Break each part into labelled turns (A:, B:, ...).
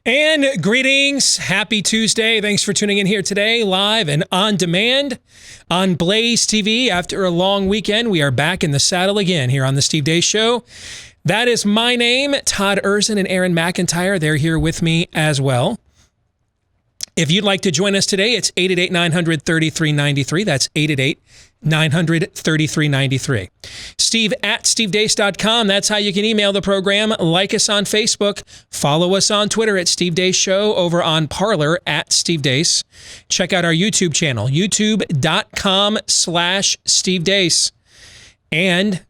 A: And greetings. Happy Tuesday. Thanks for tuning in here today, live and on demand on Blaze TV. After a long weekend, we are back in the saddle again here on the Steve Deace Show. That is my name, Todd Erzin and Aaron McIntyre. They're here with me as well. If you'd like to join us today, it's 888-900-3393. That's 888-900-3393. Steve at stevedeace.com. That's how you can email the program. Like us on Facebook. Follow us on Twitter at Steve Deace Show. Over on Parler at Steve Deace. Check out our YouTube channel, youtube.com/Steve Deace. And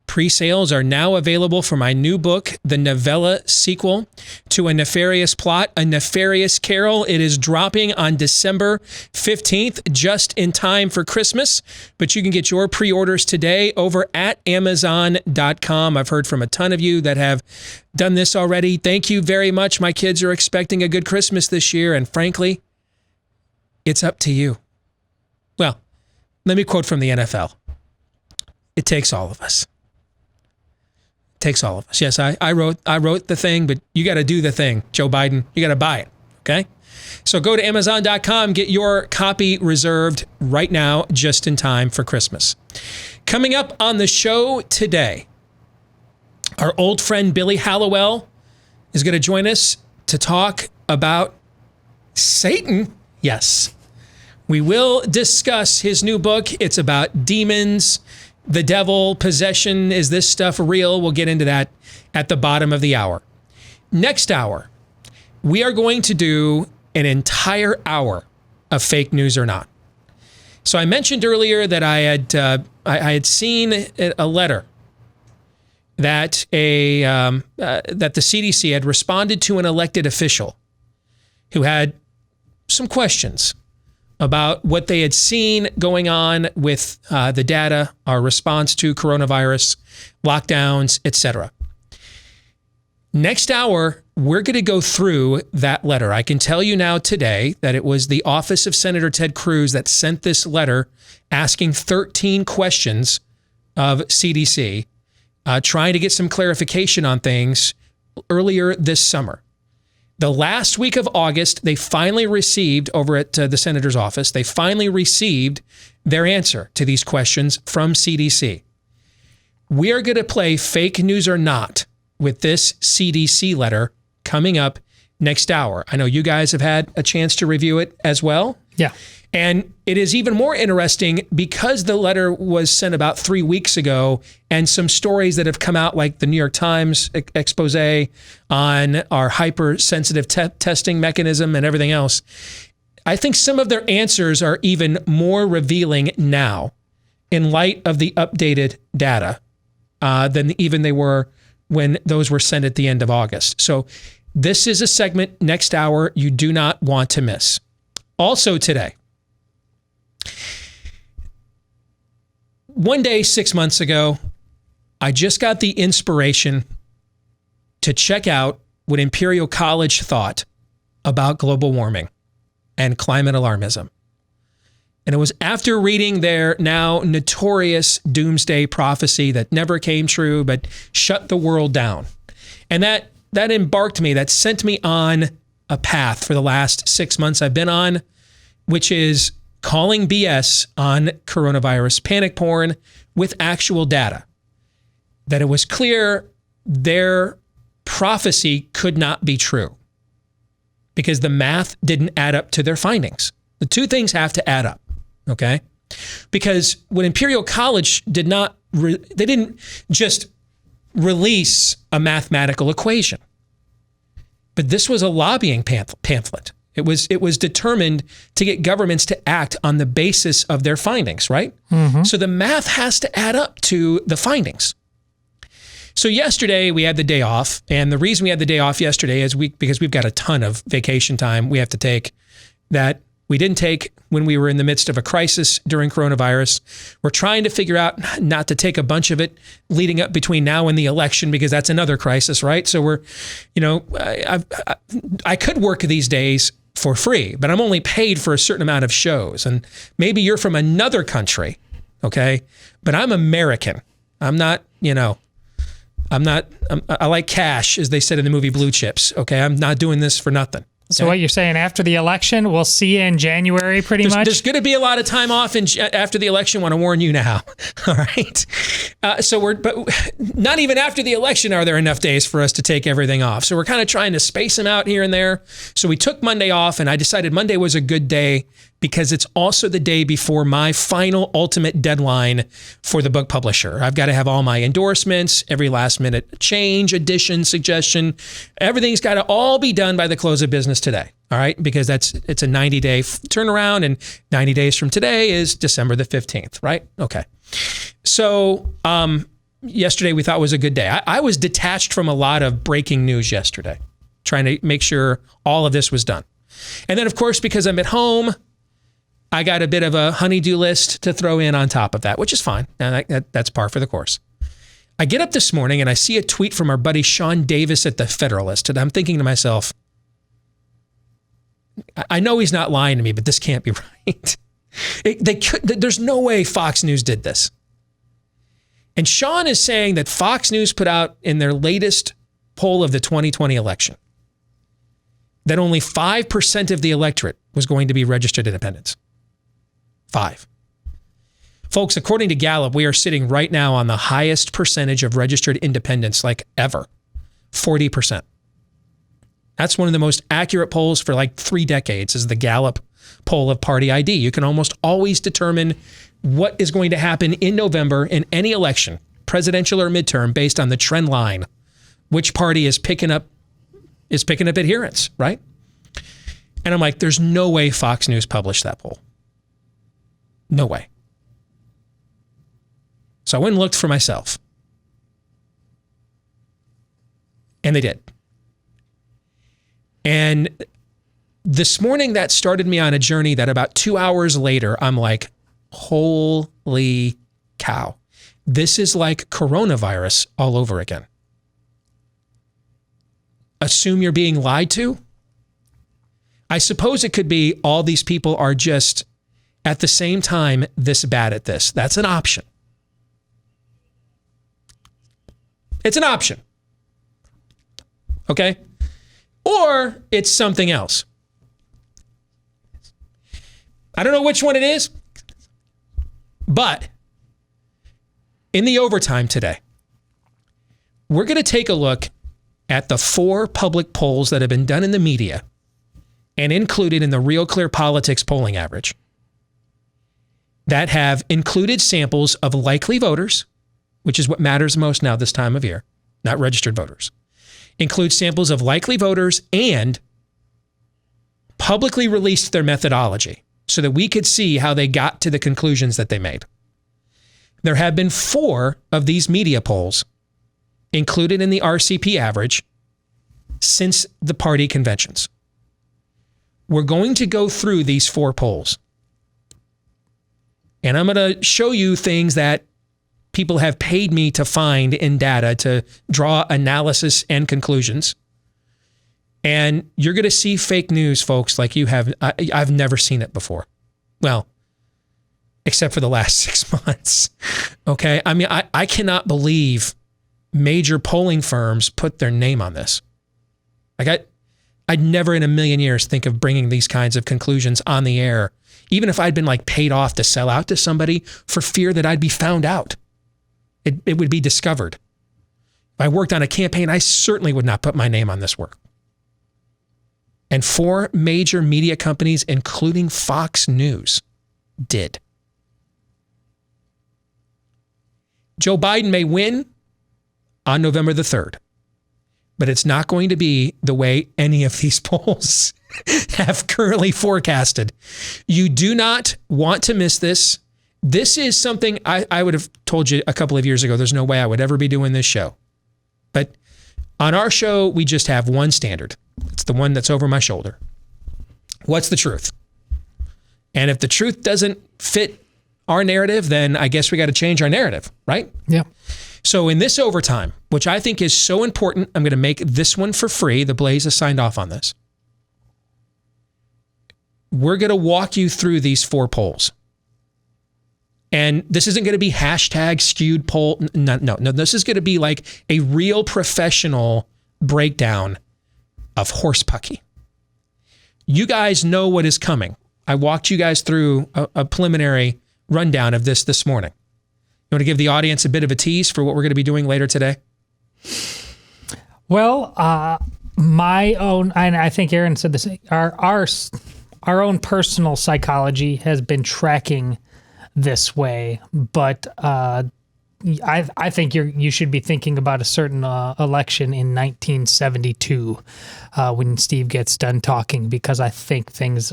A: pre-sales are now available for my new book, the novella sequel to A Nefarious Plot, A Nefarious Carol. It is dropping on December 15th, just in time for Christmas. But you can get your pre-orders today over at Amazon.com. I've heard from a ton of you that have done this already. Thank you very much. My kids are expecting a good Christmas this year, and frankly, it's up to you. Well, let me quote from the NFL. It takes all of us. Takes all of us. Yes, I wrote the thing, but you got to do the thing, Joe Biden. You got to buy it, okay? So go to Amazon.com, get your copy reserved right now, just in time for Christmas. Coming up on the show today, our old friend Billy Hallowell is going to join us to talk about Satan. Yes, we will discuss his new book. It's about demons, the devil, possession. Is this stuff real? We'll get into that at the bottom of the hour. Next hour, we are going to do an entire hour of fake news or not. So I mentioned earlier that I had seen a letter that that the CDC had responded to an elected official who had some questions about what they had seen going on with the data, our response to coronavirus, lockdowns, etc. Next hour, we're going to go through that letter. I can tell you now today that it was the office of Senator Ted Cruz that sent this letter asking 13 questions of CDC, trying to get some clarification on things earlier this summer. The last week of August, they finally received, over at the senator's office, they finally received their answer to these questions from CDC. We are going to play fake news or not with this CDC letter coming up next hour. I know you guys have had a chance to review it as well.
B: Yeah.
A: And it is even more interesting because the letter was sent about 3 weeks ago, and some stories that have come out, like the New York Times expose on our hypersensitive testing mechanism and everything else. I think some of their answers are even more revealing now in light of the updated data than even they were when those were sent at the end of August. So this is a segment next hour you do not want to miss. Also today, one day 6 months ago, I just got the inspiration to check out what Imperial College thought about global warming and climate alarmism. And it was after reading their now notorious doomsday prophecy that never came true but shut the world down. And that embarked me, that sent me on a path for the last 6 months I've been on, which is calling BS on coronavirus panic porn with actual data. That it was clear their prophecy could not be true because the math didn't add up to their findings. The two things have to add up, okay? Because when Imperial College they didn't just release a mathematical equation, but this was a lobbying pamphlet. It was determined to get governments to act on the basis of their findings, right? Mm-hmm. So the math has to add up to the findings. So yesterday we had the day off, and the reason we had the day off yesterday is because we've got a ton of vacation time we have to take that we didn't take when we were in the midst of a crisis during coronavirus. We're trying to figure out not to take a bunch of it leading up between now and the election because that's another crisis, right? So we're, I could work these days for free, but I'm only paid for a certain amount of shows. And maybe you're from another country, okay? But I'm American. I'm not, I like cash, as they said in the movie Blue Chips. Okay. I'm not doing this for nothing.
B: So what you're saying, after the election, we'll see you in January pretty much?
A: There's going to be a lot of time off after the election. I want to warn you now. All right. But not even after the election are there enough days for us to take everything off. So we're kind of trying to space them out here and there. So we took Monday off, and I decided Monday was a good day because it's also the day before my final ultimate deadline for the book publisher. I've got to have all my endorsements, every last minute change, addition, suggestion. Everything's got to all be done by the close of business today. All right. Because it's a 90-day turnaround, and 90 days from today is December the 15th. Right. Okay. So yesterday we thought was a good day. I was detached from a lot of breaking news yesterday, trying to make sure all of this was done. And then, of course, because I'm at home, I got a bit of a honey-do list to throw in on top of that, which is fine. And that's par for the course. I get up this morning and I see a tweet from our buddy Sean Davis at the Federalist. And I'm thinking to myself, I know he's not lying to me, but this can't be right. There's no way Fox News did this. And Sean is saying that Fox News put out in their latest poll of the 2020 election that only 5% of the electorate was going to be registered independents. 5. Folks, according to Gallup, we are sitting right now on the highest percentage of registered independents like ever, 40%. That's one of the most accurate polls for like 3 decades, is the Gallup poll of party ID. You can almost always determine what is going to happen in November in any election, presidential or midterm, based on the trend line, which party is picking up adherence, right? And I'm like, there's no way Fox News published that poll. No way. So I went and looked for myself. And they did. And this morning that started me on a journey that about 2 hours later, I'm like, holy cow. This is like coronavirus all over again. Assume you're being lied to? I suppose it could be all these people are just at the same time this bad at this. That's an option. It's an option. Okay? Or it's something else. I don't know which one it is, but in the overtime today, we're going to take a look at the 4 public polls that have been done in the media and included in the Real Clear Politics polling average that have included samples of likely voters, which is what matters most now this time of year, not registered voters. Include samples of likely voters and publicly released their methodology so that we could see how they got to the conclusions that they made. There have been 4 of these media polls included in the RCP average since the party conventions. We're going to go through these 4 polls. And I'm going to show you things that people have paid me to find in data to draw analysis and conclusions. And you're going to see fake news, folks, like you have. I've never seen it before. Well, except for the last 6 months. Okay. I mean, I cannot believe major polling firms put their name on this. Like I'd never in a million years think of bringing these kinds of conclusions on the air, even if I'd been like paid off to sell out to somebody for fear that I'd be found out. It would be discovered. If I worked on a campaign, I certainly would not put my name on this work. And 4 major media companies, including Fox News, did. Joe Biden may win on November the 3rd, but it's not going to be the way any of these polls have currently forecasted. You do not want to miss this. This is something I would have told you a couple of years ago. There's no way I would ever be doing this show. But on our show, we just have one standard. It's the one that's over my shoulder. What's the truth? And if the truth doesn't fit our narrative, then I guess we got to change our narrative, right?
B: Yeah.
A: So in this overtime, which I think is so important, I'm going to make this one for free. The Blaze has signed off on this. We're going to walk you through these 4 polls. And this isn't going to be hashtag skewed poll. No. This is going to be like a real professional breakdown of horse pucky. You guys know what is coming. I walked you guys through a preliminary rundown of this morning. You want to give the audience a bit of a tease for what we're going to be doing later today?
B: Well, my own, and I think Aaron said this, our own personal psychology has been tracking this way, but I think you should be thinking about a certain election in 1972 when Steve gets done talking, because I think things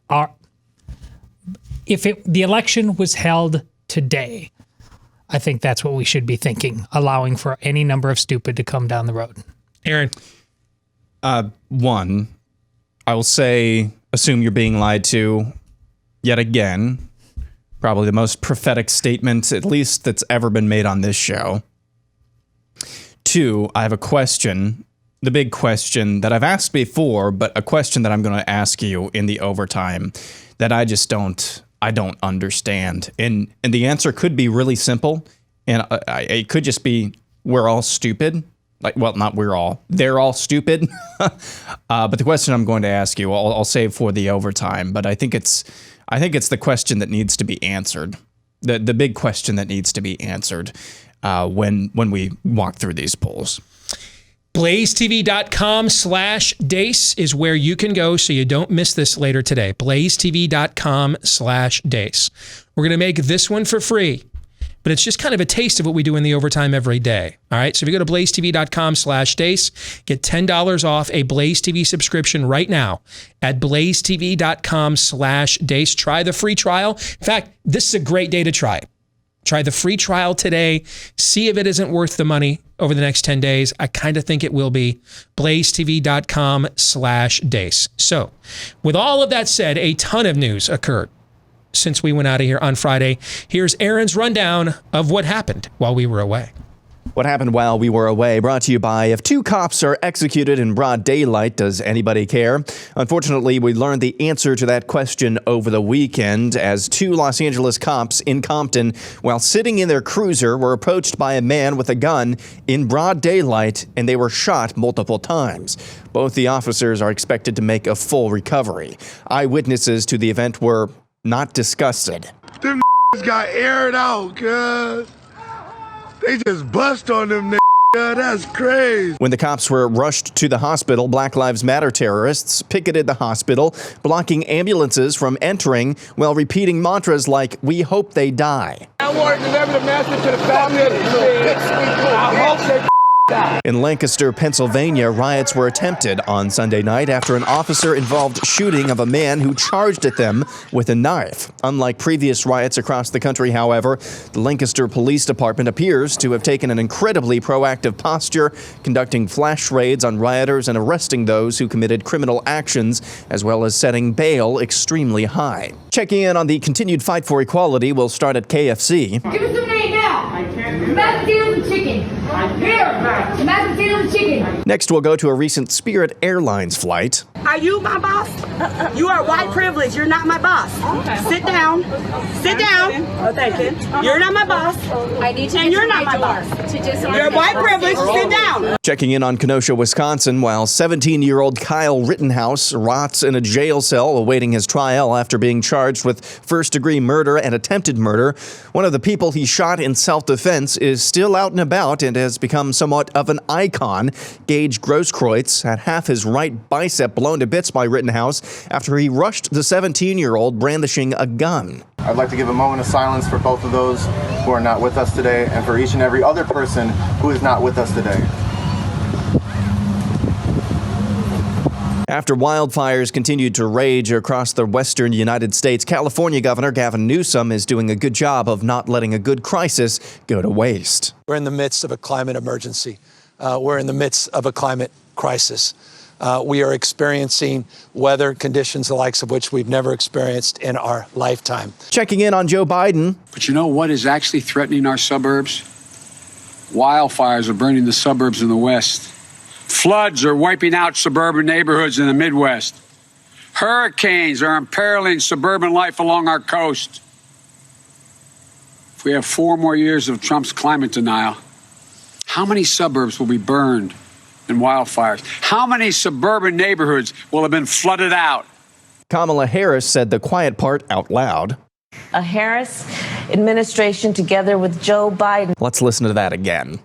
B: are. If the election was held today, I think that's what we should be thinking, allowing for any number of stupid to come down the road.
A: Aaron,
C: one, I will say, assume you're being lied to yet again. Probably the most prophetic statement, at least that's ever been made on this show. Two, I have a question, the big question that I've asked before, but a question that I'm going to ask you in the overtime that I just don't understand. And the answer could be really simple, and it could just be, we're all stupid. Like, well, not we're all. They're all stupid. But the question I'm going to ask you, I'll save for the overtime, but I think it's the question that needs to be answered. The big question that needs to be answered when we walk through these polls.
A: BlazeTV.com/Deace is where you can go so you don't miss this later today. BlazeTV.com/Deace. We're going to make this one for free, but it's just kind of a taste of what we do in the overtime every day. All right. So if you go to BlazeTV.com/Deace, get $10 off a Blaze TV subscription right now at BlazeTV.com/Deace. Try the free trial. In fact, this is a great day to try it. Try the free trial today. See if it isn't worth the money over the next 10 days. I kind of think it will be. BlazeTV.com/Deace. So with all of that said, a ton of news occurred since we went out of here on Friday. Here's Aaron's rundown of what happened while we were away.
C: What happened while we were away, brought to you by, if 2 cops are executed in broad daylight, does anybody care? Unfortunately, we learned the answer to that question over the weekend as 2 Los Angeles cops in Compton, while sitting in their cruiser, were approached by a man with a gun in broad daylight, and they were shot multiple times. Both the officers are expected to make a full recovery. Eyewitnesses to the event were not disgusted.
D: Them got aired out, cuz. They just bust on them niggas. That's crazy.
C: When the cops were rushed to the hospital, Black Lives Matter terrorists picketed the hospital, blocking ambulances from entering while repeating mantras like, "We hope they die."
D: I want to deliver the message to the family. I hope they die.
C: In Lancaster, Pennsylvania, riots were attempted on Sunday night after an officer-involved shooting of a man who charged at them with a knife. Unlike previous riots across the country, however, the Lancaster Police Department appears to have taken an incredibly proactive posture, conducting flash raids on rioters and arresting those who committed criminal actions, as well as setting bail extremely high. Checking in on the continued fight for equality, we'll start at KFC.
E: Give us some name now. Mashed potatoes and chicken. Here. Mashed potatoes and chicken.
C: Next, we'll go to a recent Spirit Airlines flight.
F: Are you my boss? You are white privilege. You're not my boss. Okay. Sit down. Sit down. Oh, thank you. You're not my boss.
E: I need to.
F: And you're not my boss. You're white privilege. Sit down.
C: Checking in on Kenosha, Wisconsin, while 17-year-old Kyle Rittenhouse rots in a jail cell awaiting his trial after being charged with first-degree murder and attempted murder. One of the people he shot in self-defense is still out and about and has become somewhat of an icon. Gage Grosskreutz had half his right bicep blown to bits by Rittenhouse after he rushed the 17-year-old brandishing a gun.
G: I'd like to give a moment of silence for both of those who are not with us today and for each and every other person who is not with us today.
C: After wildfires continued to rage across the western United States, California Governor Gavin Newsom is doing a good job of not letting a good crisis go to waste.
H: We're in the midst of a climate emergency. We're in the midst of a climate crisis. We are experiencing weather conditions the likes of which we've never experienced in our lifetime.
C: Checking in on Joe Biden.
I: But you know what is actually threatening our suburbs? Wildfires are burning the suburbs in the west. Floods are wiping out suburban neighborhoods in the Midwest. Hurricanes are imperiling suburban life along our coast. if we have 4 more years of Trump's climate denial, how many suburbs will be burned in wildfires? How many suburban neighborhoods will have been flooded out?
C: Kamala Harris said the quiet part out loud.
J: A Harris administration together with Joe Biden.
C: Let's listen to that again.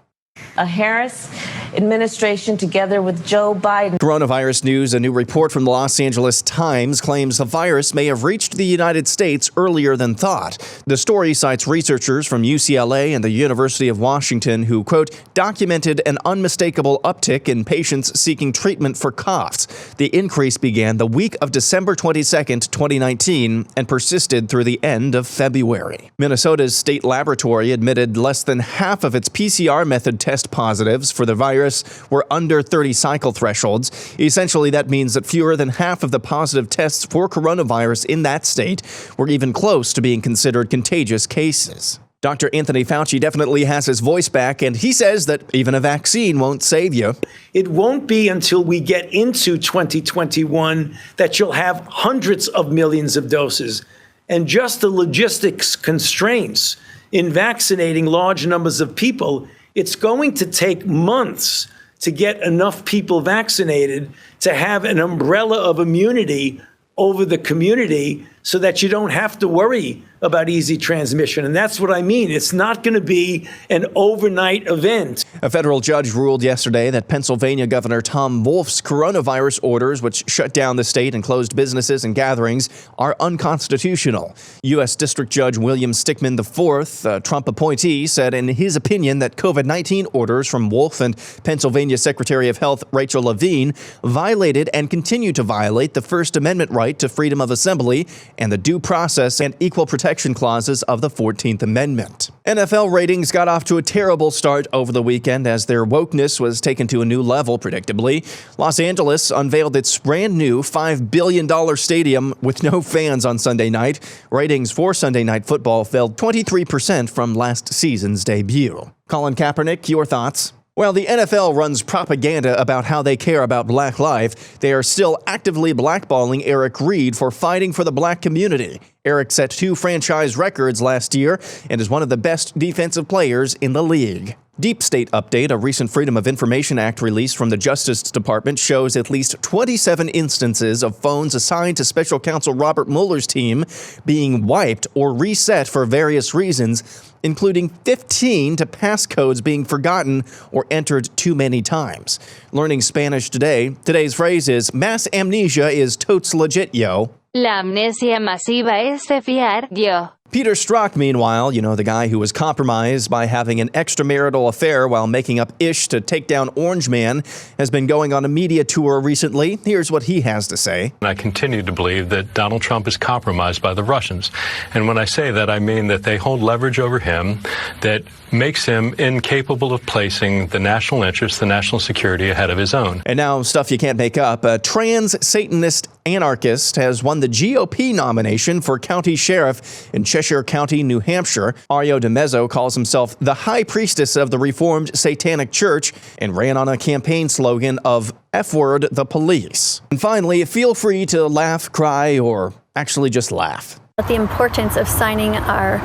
J: A Harris administration together with Joe Biden.
C: Coronavirus news. A new report from the Los Angeles Times claims the virus may have reached the United States earlier than thought. The story cites researchers from UCLA and the University of Washington who, quote, documented an unmistakable uptick in patients seeking treatment for coughs. The increase began the week of December 22nd, 2019, and persisted through the end of February. Minnesota's state laboratory admitted less than half of its PCR method test positives for the virus were under 30 cycle thresholds. Essentially, that means that fewer than half of the positive tests for coronavirus in that state were even close to being considered contagious cases. Dr. Anthony Fauci definitely has his voice back, and he says that even a vaccine won't save you.
K: It won't be until we get into 2021 that you'll have hundreds of millions of doses. And just the logistics constraints in vaccinating large numbers of people, it's going to take months to get enough people vaccinated to have an umbrella of immunity over the community so that you don't have to worry about easy transmission. And that's what I mean. It's not going to be an overnight event.
C: A federal judge ruled yesterday that Pennsylvania Governor Tom Wolf's coronavirus orders, which shut down the state and closed businesses and gatherings, are unconstitutional. U.S. District Judge William Stickman IV, a Trump appointee, said in his opinion that COVID-19 orders from Wolf and Pennsylvania Secretary of Health Rachel Levine violated and continue to violate the First Amendment right to freedom of assembly and the due process and equal protection clauses of the 14th Amendment. NFL ratings got off to a terrible start over the weekend as their wokeness was taken to a new level, predictably. Los Angeles unveiled its brand new $5 billion stadium with no fans on Sunday night. Ratings for Sunday Night Football fell 23% from last season's debut. Colin Kaepernick, your thoughts? While the NFL runs propaganda about how they care about black life, they are still actively blackballing Eric Reid for fighting for the black community. Eric set 2 franchise records last year and is one of the best defensive players in the league. Deep State update, a recent Freedom of Information Act release from the Justice Department, shows at least 27 instances of phones assigned to Special Counsel Robert Mueller's team being wiped or reset for various reasons, including 15 to passcodes being forgotten or entered too many times. Learning Spanish today, today's phrase is, mass amnesia is totes legit, yo.
L: La amnesia masiva es de fiar, yo.
C: Peter Strzok, meanwhile, the guy who was compromised by having an extramarital affair while making up ish to take down Orange Man, has been going on a media tour recently. Here's what he has to say.
M: I continue to believe that Donald Trump is compromised by the Russians. And when I say that, I mean that they hold leverage over him that makes him incapable of placing the national interest, the national security ahead of his own.
C: And now, stuff you can't make up. A trans Satanist anarchist has won the GOP nomination for county sheriff in Cheshire County, New Hampshire. Ario DeMezzo calls himself the high priestess of the Reformed Satanic Church and ran on a campaign slogan of F-word the police. And finally, feel free to laugh, cry, or actually just laugh.
N: The importance of signing our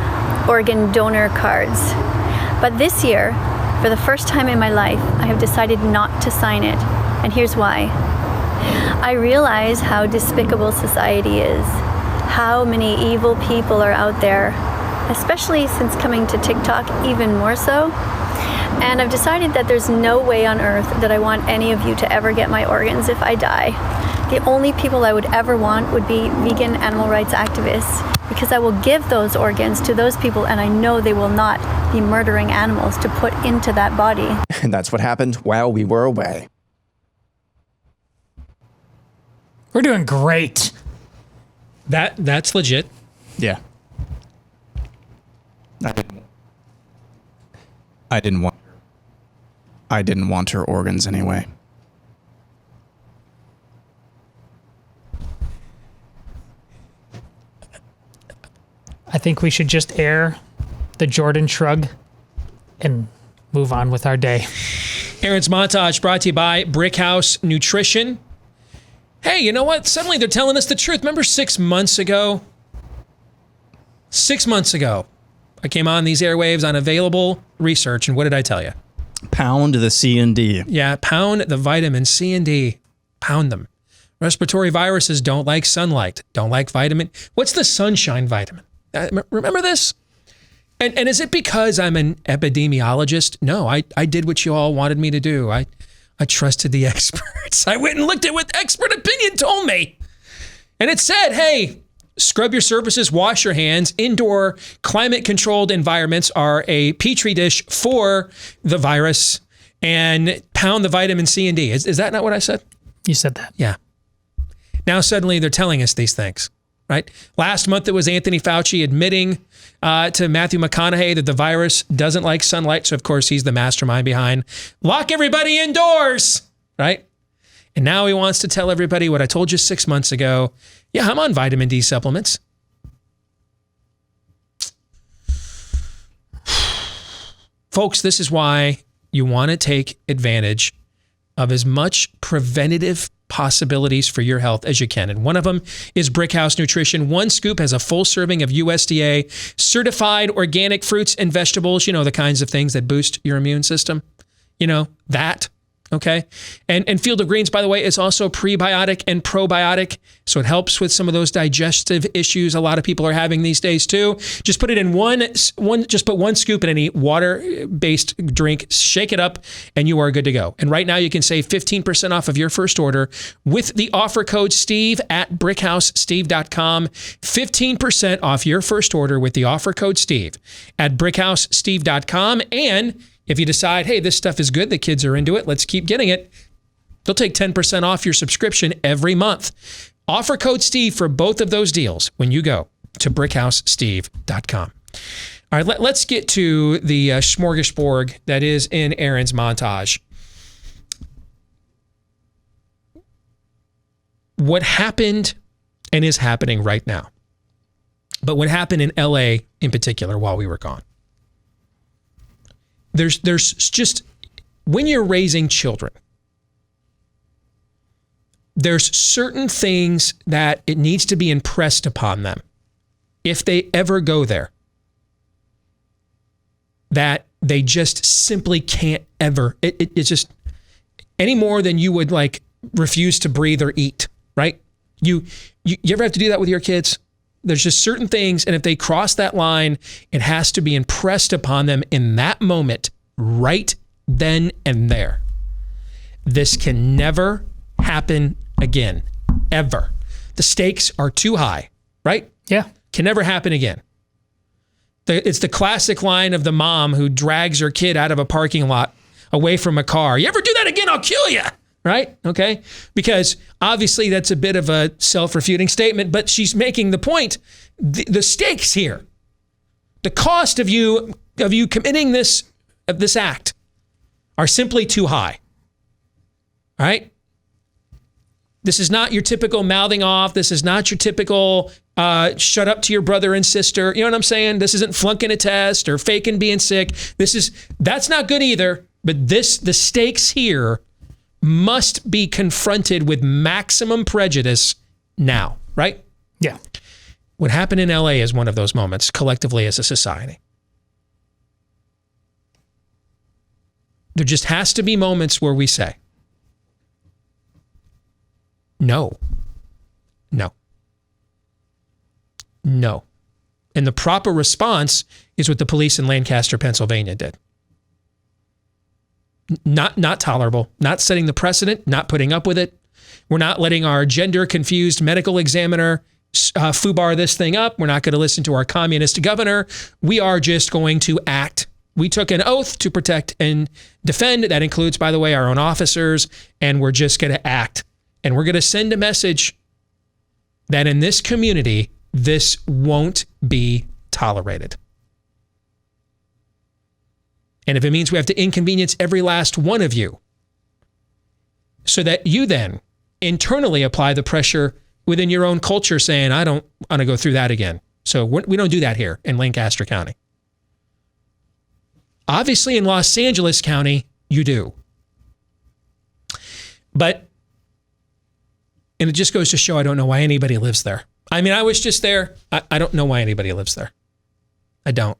N: organ donor cards. But this year, for the first time in my life, I have decided not to sign it. And here's why. I realize how despicable society is, how many evil people are out there, especially since coming to TikTok even more so. And I've decided that there's no way on earth that I want any of you to ever get my organs if I die. The only people I would ever want would be vegan animal rights activists, because I will give those organs to those people and I know they will not be murdering animals to put into that body.
C: And that's what happened while we were away.
B: We're doing great.
A: That's legit.
C: Yeah. I didn't want her organs anyway.
B: I think we should just air the Jordan shrug and move on with our day.
A: Aaron's Montage brought to you by Brickhouse Nutrition. Hey, you know what? Suddenly they're telling us the truth. Remember 6 months ago? 6 months ago, I came on these airwaves on available research, and what did I tell you?
C: Pound the C and D.
A: Yeah, pound the vitamin C and D. Pound them. Respiratory viruses don't like sunlight, don't like vitamin. What's the sunshine vitamin? Remember this? And is it because I'm an epidemiologist? No, I did what you all wanted me to do. I trusted the experts. I went and looked at what expert opinion told me. And it said, hey, scrub your surfaces, wash your hands. Indoor climate-controlled environments are a petri dish for the virus, and pound the vitamin C and D. Is that not what I said?
B: You said that.
A: Yeah. Now suddenly they're telling us these things, right? Last month it was Anthony Fauci admitting to Matthew McConaughey that the virus doesn't like sunlight. So of course he's the mastermind behind lock everybody indoors, right? And now he wants to tell everybody what I told you 6 months ago. Yeah, I'm on vitamin D supplements. Folks, this is why you want to take advantage of as much preventative possibilities for your health as you can. And one of them is Brickhouse Nutrition. One scoop has a full serving of USDA certified organic fruits and vegetables. You know, the kinds of things that boost your immune system. You know, that. Okay. And Field of Greens, by the way, is also prebiotic and probiotic. So it helps with some of those digestive issues a lot of people are having these days too. Just put it in just put one scoop in any water-based drink, shake it up, and you are good to go. And right now you can save 15% off of your first order with the offer code Steve at BrickhouseSteve.com. 15% off your first order with the offer code Steve at BrickhouseSteve.com. And if you decide, hey, this stuff is good, the kids are into it, let's keep getting it, they'll take 10% off your subscription every month. Offer code Steve for both of those deals when you go to BrickhouseSteve.com. All right, let's get to the smorgasbord that is in Aaron's montage. What happened and is happening right now, but what happened in LA in particular while we were gone. There's just, when you're raising children, there's certain things that it needs to be impressed upon them if they ever go there, that they just simply can't ever. It's just any more than you would like refuse to breathe or eat, right? You ever have to do that with your kids? There's just certain things, and if they cross that line, it has to be impressed upon them in that moment, right then and there. This can never happen again, ever. The stakes are too high, right?
B: Yeah.
A: Can never happen again. It's the classic line of the mom who drags her kid out of a parking lot away from a car. You ever do that again, I'll kill you. Right? Okay. Because obviously that's a bit of a self-refuting statement, but she's making the point. The stakes here, the cost of you committing this act are simply too high. All right. This is not your typical mouthing off. This is not your typical shut up to your brother and sister. You know what I'm saying? This isn't flunking a test or faking being sick. That's not good either. But the stakes here must be confronted with maximum prejudice now, right?
B: Yeah.
A: What happened in LA is one of those moments collectively as a society. There just has to be moments where we say, no, no, no. And the proper response is what the police in Lancaster, Pennsylvania did. Not tolerable, not setting the precedent, not putting up with it. We're not letting our gender-confused medical examiner foobar this thing up. We're not going to listen to our communist governor. We are just going to act. We took an oath to protect and defend. That includes, by the way, our own officers. And we're just going to act. And we're going to send a message that in this community, this won't be tolerated. And if it means we have to inconvenience every last one of you so that you then internally apply the pressure within your own culture saying, I don't want to go through that again. So we don't do that here in Lancaster County. Obviously in Los Angeles County, you do. And it just goes to show I don't know why anybody lives there. I mean, I was just there. I don't know why anybody lives there. I don't.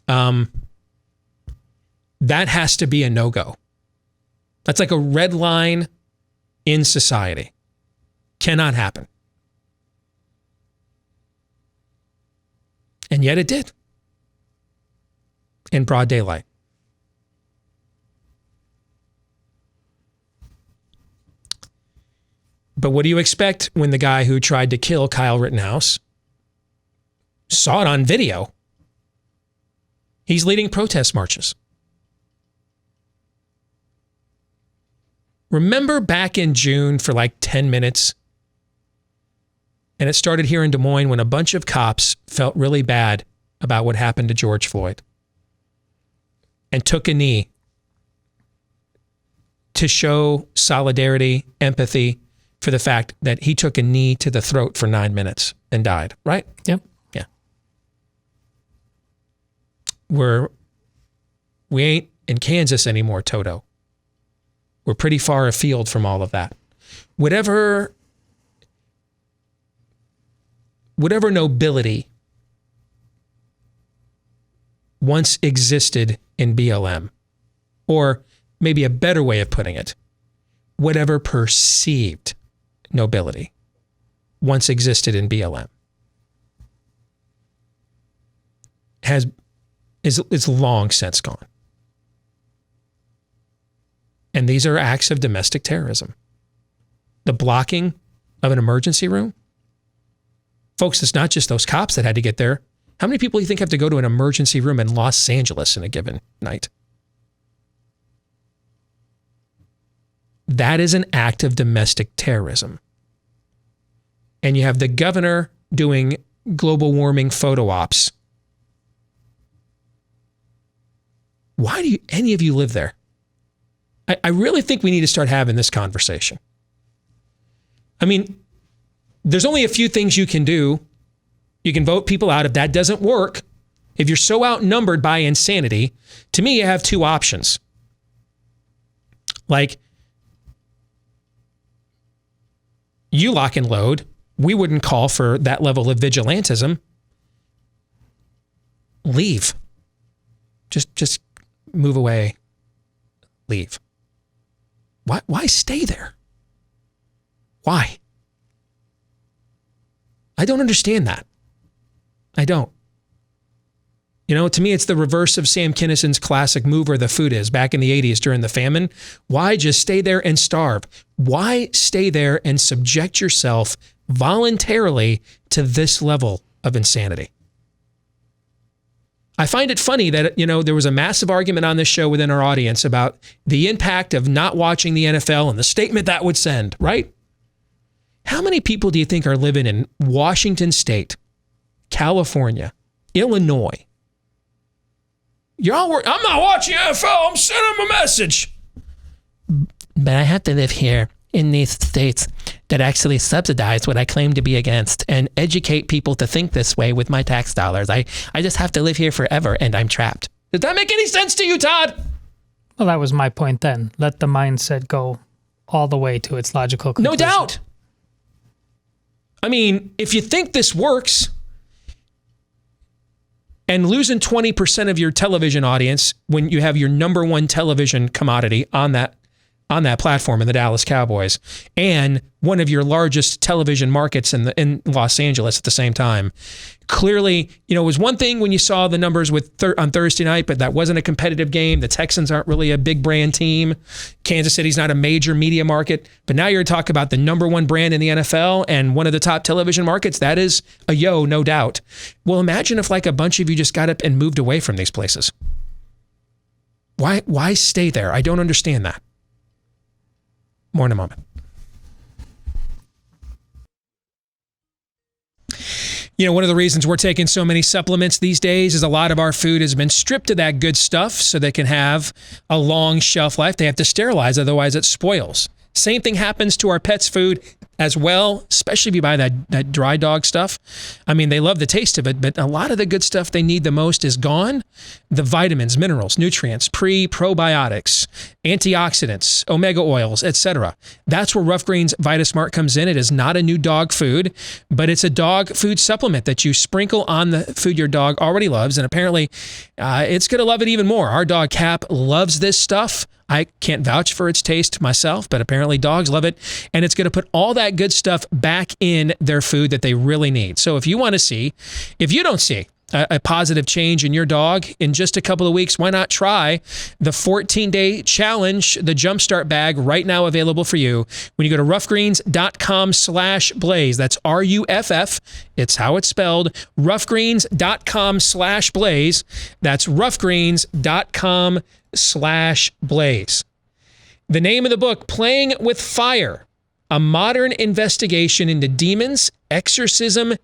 A: that has to be a no-go. That's like a red line in society. Cannot happen. And yet it did. In broad daylight. But what do you expect when the guy who tried to kill Kyle Rittenhouse saw it on video? He's leading protest marches. Remember back in June for like 10 minutes? And it started here in Des Moines when a bunch of cops felt really bad about what happened to George Floyd and took a knee to show solidarity, empathy for the fact that he took a knee to the throat for 9 minutes and died, right?
B: Yep.
A: Yeah. We ain't in Kansas anymore, Toto. We're pretty far afield from all of that. Whatever nobility once existed in BLM, or maybe a better way of putting it, whatever perceived nobility once existed in BLM is long since gone. And these are acts of domestic terrorism. The blocking of an emergency room. Folks, it's not just those cops that had to get there. How many people do you think have to go to an emergency room in Los Angeles in a given night? That is an act of domestic terrorism. And you have the governor doing global warming photo ops. Why do any of you live there? I really think we need to start having this conversation. I mean, there's only a few things you can do. You can vote people out. If that doesn't work, if you're so outnumbered by insanity, to me, you have two options. Like, you lock and load. We wouldn't call for that level of vigilantism. Leave. Just move away. Leave. Why stay there? Why? I don't understand that. I don't. You know, to me, it's the reverse of Sam Kinison's classic move where the food is back in the 80s during the famine. Why just stay there and starve? Why stay there and subject yourself voluntarily to this level of insanity? I find it funny that, you know, there was a massive argument on this show within our audience about the impact of not watching the NFL and the statement that would send, right? How many people do you think are living in Washington State, California, Illinois? I'm not watching NFL. I'm sending them a message. But I have to live here in these states that actually subsidize what I claim to be against and educate people to think this way with my tax dollars. I just have to live here forever and I'm trapped. Does that make any sense to you, Todd?
B: Well, that was my point then. Let the mindset go all the way to its logical conclusion.
A: No doubt. I mean, if you think this works and losing 20% of your television audience when you have your number one television commodity on that platform in the Dallas Cowboys and one of your largest television markets in Los Angeles at the same time. Clearly, you know, it was one thing when you saw the numbers on Thursday night, but that wasn't a competitive game. The Texans aren't really a big brand team. Kansas City's not a major media market. But now you're talking about the number one brand in the NFL and one of the top television markets. That is a yo, no doubt. Well, imagine if like a bunch of you just got up and moved away from these places. Why stay there? I don't understand that. More in a moment. You know, one of the reasons we're taking so many supplements these days is a lot of our food has been stripped of that good stuff so they can have a long shelf life. They have to sterilize, otherwise it spoils. Same thing happens to our pets' food. as well, especially if you buy that dry dog stuff. I mean, they love the taste of it, but a lot of the good stuff they need the most is gone. The vitamins, minerals, nutrients, probiotics, antioxidants, omega oils, etc. That's where Rough Greens VitaSmart comes in. It is not a new dog food, but it's a dog food supplement that you sprinkle on the food your dog already loves, and apparently it's going to love it even more. Our dog Cap loves this stuff. I can't vouch for its taste myself, but apparently dogs love it, and it's going to put all that good stuff back in their food that they really need. So if you want to see, if you don't see a positive change in your dog in just a couple of weeks, why not try the 14-day challenge, the Jumpstart bag, right now available for you when you go to roughgreens.com/blaze. That's RUFF. It's how it's spelled. roughgreens.com/blaze. That's roughgreens.com/blaze. The name of the book, Playing with Fire, a modern investigation into demons, exorcism,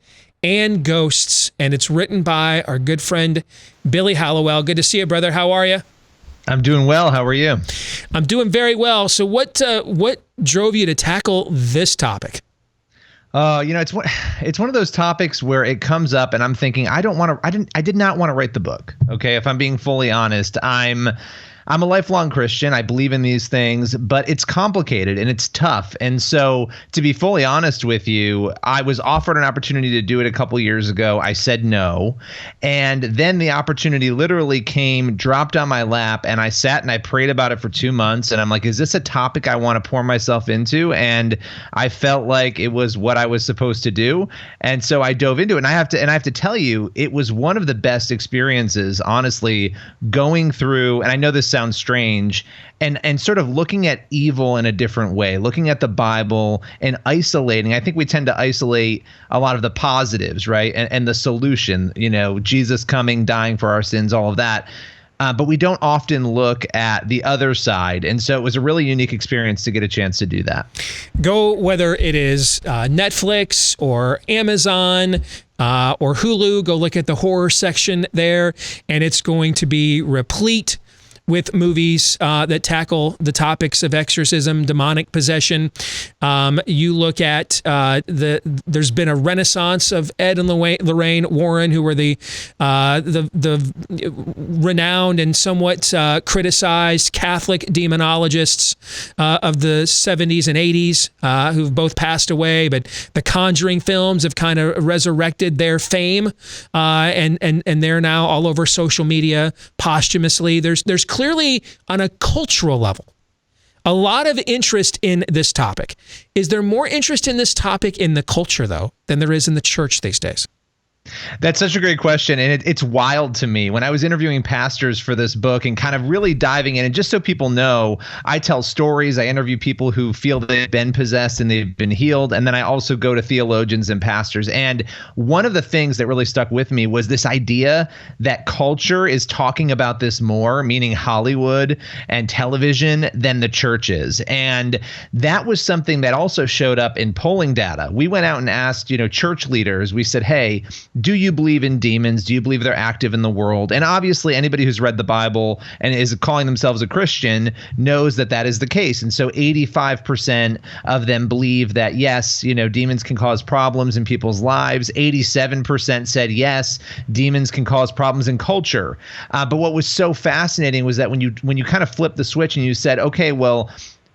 A: and ghosts. And it's written by our good friend, Billy Hallowell. Good to see you, brother. How are you?
O: I'm doing well. How are you?
A: I'm doing very well. So what drove you to tackle this topic?
O: It's one of those topics where it comes up and I'm thinking, I did not want to write the book. Okay. If I'm being fully honest, I'm a lifelong Christian. I believe in these things, but it's complicated and it's tough. And so, to be fully honest with you, I was offered an opportunity to do it a couple years ago. I said no. And then the opportunity literally came, dropped on my lap, and I sat and I prayed about it for 2 months. And I'm like, is this a topic I want to pour myself into? And I felt like it was what I was supposed to do. And so I dove into it. And I have to tell you, it was one of the best experiences, honestly, going through, and I know this sounds strange, and sort of looking at evil in a different way, looking at the Bible and isolating. I think we tend to isolate a lot of the positives, right? And the solution, Jesus coming, dying for our sins, all of that. But we don't often look at the other side. And so it was a really unique experience to get a chance to do that.
A: Go, whether it is Netflix or Amazon or Hulu, go look at the horror section there, and it's going to be replete with movies that tackle the topics of exorcism, demonic possession. You look at there's been a renaissance of Ed and Lorraine Warren, who were the renowned and somewhat criticized Catholic demonologists of the 70s and 80s, who've both passed away. But the Conjuring films have kind of resurrected their fame, and they're now all over social media posthumously. There's clearly, on a cultural level, a lot of interest in this topic. Is there more interest in this topic in the culture, though, than there is in the church these days?
O: That's such a great question. And it's wild to me. When I was interviewing pastors for this book and kind of really diving in, and just so people know, I tell stories. I interview people who feel they've been possessed and they've been healed. And then I also go to theologians and pastors. And one of the things that really stuck with me was this idea that culture is talking about this more, meaning Hollywood and television, than the church is. And that was something that also showed up in polling data. We went out and asked, church leaders, we said, hey, do you believe in demons? Do you believe they're active in the world? And obviously, anybody who's read the Bible and is calling themselves a Christian knows that that is the case. And so 85% of them believe that, yes, demons can cause problems in people's lives. 87% said, yes, demons can cause problems in culture. But what was so fascinating was that when you kind of flipped the switch and you said, okay, well,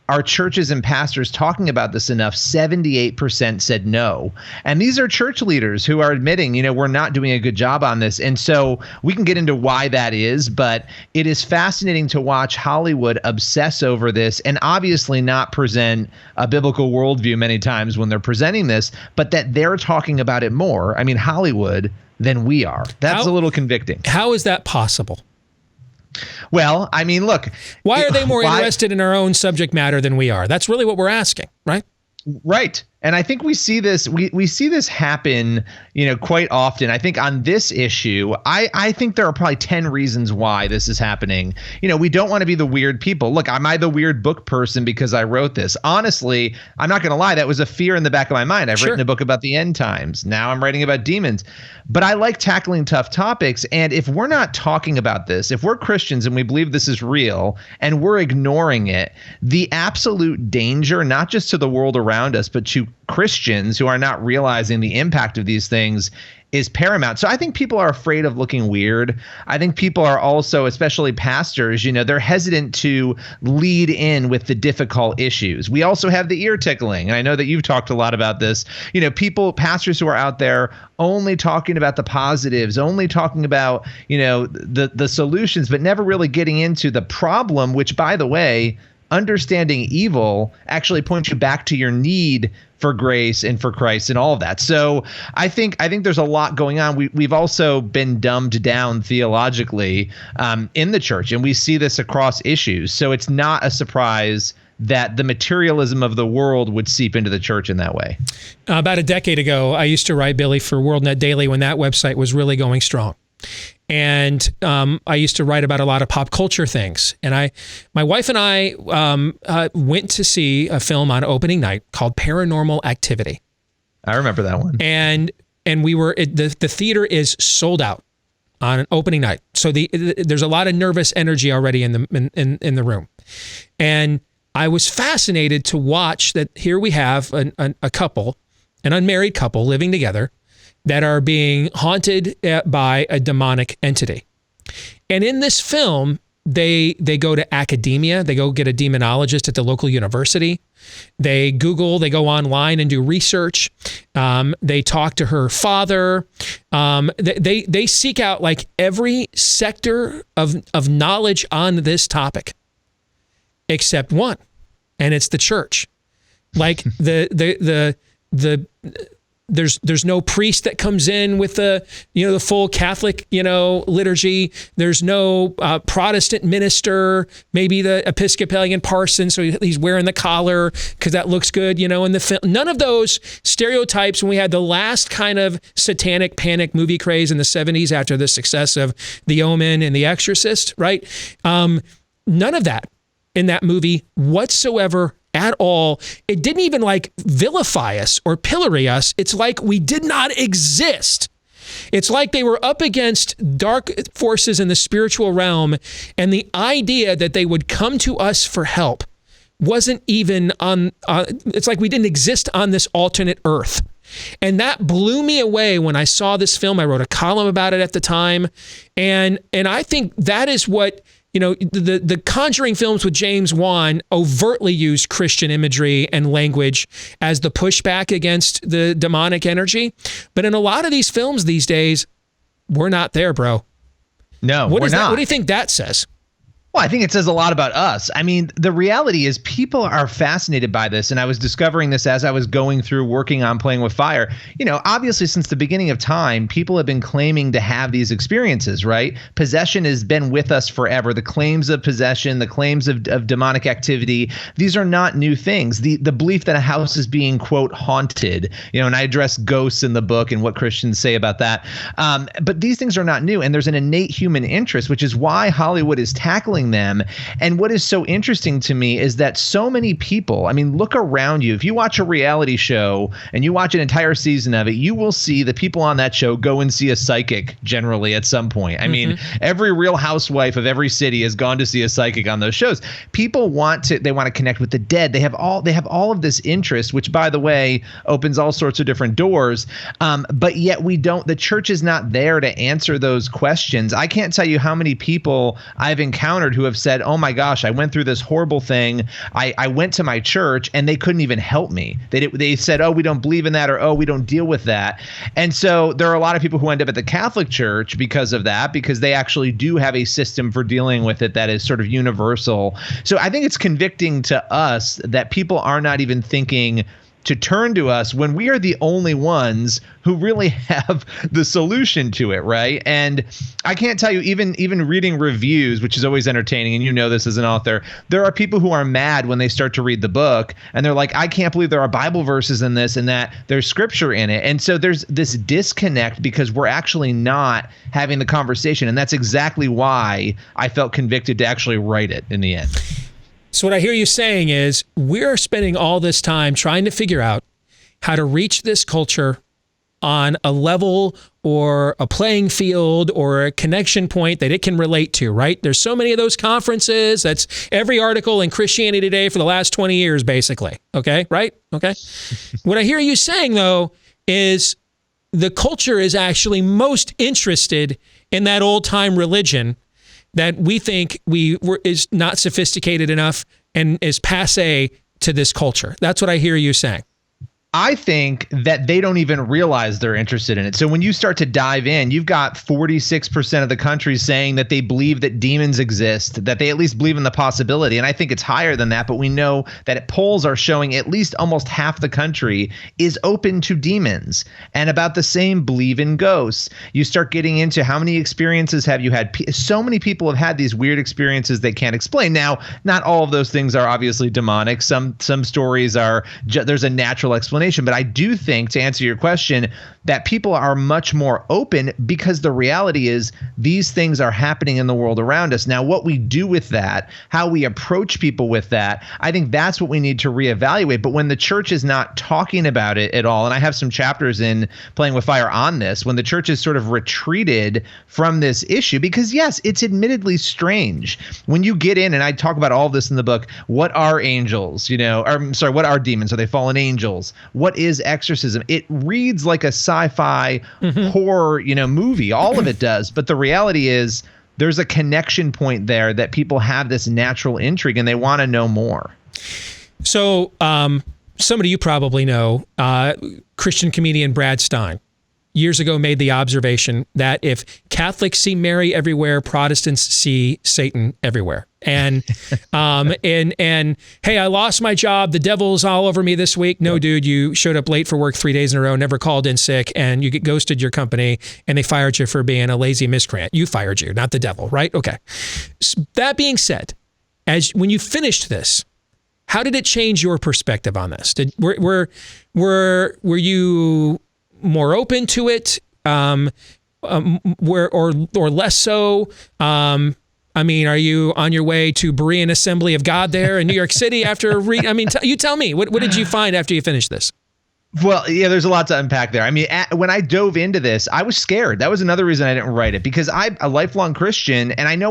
O: are churches and pastors talking about this enough? 78% said no. And these are church leaders who are admitting, we're not doing a good job on this. And so we can get into why that is, but it is fascinating to watch Hollywood obsess over this and obviously not present a biblical worldview many times when they're presenting this, but that they're talking about it more. I mean, Hollywood than we are. That's a little convicting.
A: How is that possible?
O: Well, I mean, look.
A: Why are they more interested in our own subject matter than we are? That's really what we're asking, right?
O: Right. And I think we see this happen, quite often. I think on this issue, I think there are probably 10 reasons why this is happening. We don't want to be the weird people. Look, am I the weird book person because I wrote this? Honestly, I'm not going to lie. That was a fear in the back of my mind. I've written a book about the end times. Now I'm writing about demons. But I like tackling tough topics. And if we're not talking about this, if we're Christians and we believe this is real and we're ignoring it, the absolute danger, not just to the world around us, but to Christians who are not realizing the impact of these things is paramount. So I think people are afraid of looking weird. I think people are also, especially pastors, they're hesitant to lead in with the difficult issues. We also have the ear tickling. And I know that you've talked a lot about this. Pastors who are out there only talking about the positives, only talking about, the solutions, but never really getting into the problem, which, by the way, understanding evil actually points you back to your need for grace and for Christ and all of that. So I think there's a lot going on. We've also been dumbed down theologically in the church, and we see this across issues. So it's not a surprise that the materialism of the world would seep into the church in that way.
A: About a decade ago, I used to write, Billy, for WorldNet Daily when that website was really going strong. And I used to write about a lot of pop culture things. And my wife and I went to see a film on opening night called Paranormal Activity.
O: I remember that one.
A: And we were the theater is sold out on an opening night. So there's a lot of nervous energy already in the room. And I was fascinated to watch that here we have a couple, an unmarried couple living together, that are being haunted by a demonic entity. And in this film, they go to academia. They go get a demonologist at the local university. They go online and do research. They talk to her father. They seek out like every sector of knowledge on this topic, except one, and it's the church. Like there's no priest that comes in with the full Catholic liturgy. There's no Protestant minister, maybe the Episcopalian parson, so he's wearing the collar because that looks good, in the film. None of those stereotypes. When we had the last kind of satanic panic movie craze in the 70s after the success of The Omen and The Exorcist, right? None of that in that movie whatsoever at all. It didn't even like vilify us or pillory us. It's like we did not exist. It's like they were up against dark forces in the spiritual realm, and the idea that they would come to us for help wasn't even on, it's like we didn't exist on this alternate earth. And that blew me away when I saw this film. I wrote a column about it at the time. And I think that is what, the Conjuring films with James Wan overtly used Christian imagery and language as the pushback against the demonic energy. But in a lot of these films these days, we're not there, bro.
O: No, we're not.
A: What do you think that says?
O: Well, I think it says a lot about us. I mean, the reality is people are fascinated by this. And I was discovering this as I was going through working on Playing with Fire. Obviously, since the beginning of time, people have been claiming to have these experiences, right? Possession has been with us forever. The claims of possession, the claims of demonic activity, these are not new things. The belief that a house is being, quote, haunted, and I address ghosts in the book and what Christians say about that. But these things are not new. And there's an innate human interest, which is why Hollywood is tackling them. And what is so interesting to me is that so many people, I mean, look around you. If you watch a reality show and you watch an entire season of it, you will see the people on that show go and see a psychic generally at some point. I mean, every real housewife of every city has gone to see a psychic on those shows. People want to connect with the dead. They have all of this interest, which, by the way, opens all sorts of different doors. But yet the church is not there to answer those questions. I can't tell you how many people I've encountered who have said, oh my gosh, I went through this horrible thing. I went to my church and they couldn't even help me. They said, oh, we don't believe in that, or oh, we don't deal with that. And so there are a lot of people who end up at the Catholic Church because of that, because they actually do have a system for dealing with it that is sort of universal. So I think it's convicting to us that people are not even thinking to turn to us when we are the only ones who really have the solution to it, right? And I can't tell you, even reading reviews, which is always entertaining, and you know this as an author, there are people who are mad when they start to read the book, and they're like, I can't believe there are Bible verses in this and that there's scripture in it. And so there's this disconnect because we're actually not having the conversation, and that's exactly why I felt convicted to actually write it in the end.
A: So what I hear you saying is we're spending all this time trying to figure out how to reach this culture on a level or a playing field or a connection point that it can relate to, right? There's so many of those conferences. That's every article in Christianity Today for the last 20 years, basically. Okay, right? Okay. What I hear you saying, though, is the culture is actually most interested in that old-time religion that we think is not sophisticated enough and is passé to this culture. That's what I hear you saying.
O: I think that they don't even realize they're interested in it. So when you start to dive in, you've got 46% of the country saying that they believe that demons exist, that they at least believe in the possibility. And I think it's higher than that, but we know that polls are showing at least almost half the country is open to demons, and about the same believe in ghosts. You start getting into how many experiences have you had? So many people have had these weird experiences they can't explain. Now, not all of those things are obviously demonic. Some stories are, there's a natural explanation. But I do think, to answer your question, that people are much more open because the reality is these things are happening in the world around us. Now, what we do with that, how we approach people with that, I think that's what we need to reevaluate. But when the church is not talking about it at all, and I have some chapters in Playing with Fire on this, when the church is sort of retreated from this issue, because yes, it's admittedly strange. When you get in, and I talk about all of this in the book, what are angels? What are demons? Are they fallen angels? What is exorcism? It reads like a sci-fi horror, movie. All of it does. But the reality is there's a connection point there that people have this natural intrigue and they want to know more.
A: So somebody you probably know, Christian comedian Brad Stein, years ago made the observation that if Catholics see Mary everywhere, Protestants see Satan everywhere. And hey, I lost my job. The devil's all over me this week. No, dude, you showed up late for work 3 days in a row, never called in sick, and you get ghosted your company, and they fired you for being a lazy miscreant. You fired you, not the devil, right? Okay. That being said, when you finished this, how did it change your perspective on this? Were you more open to it, or less so? I mean, are you on your way to Berean Assembly of God there in New York City after you tell me, what did you find after you finished this?
O: Well, yeah, there's a lot to unpack there. I mean, when I dove into this, I was scared. That was another reason I didn't write it, because I'm a lifelong Christian, and I know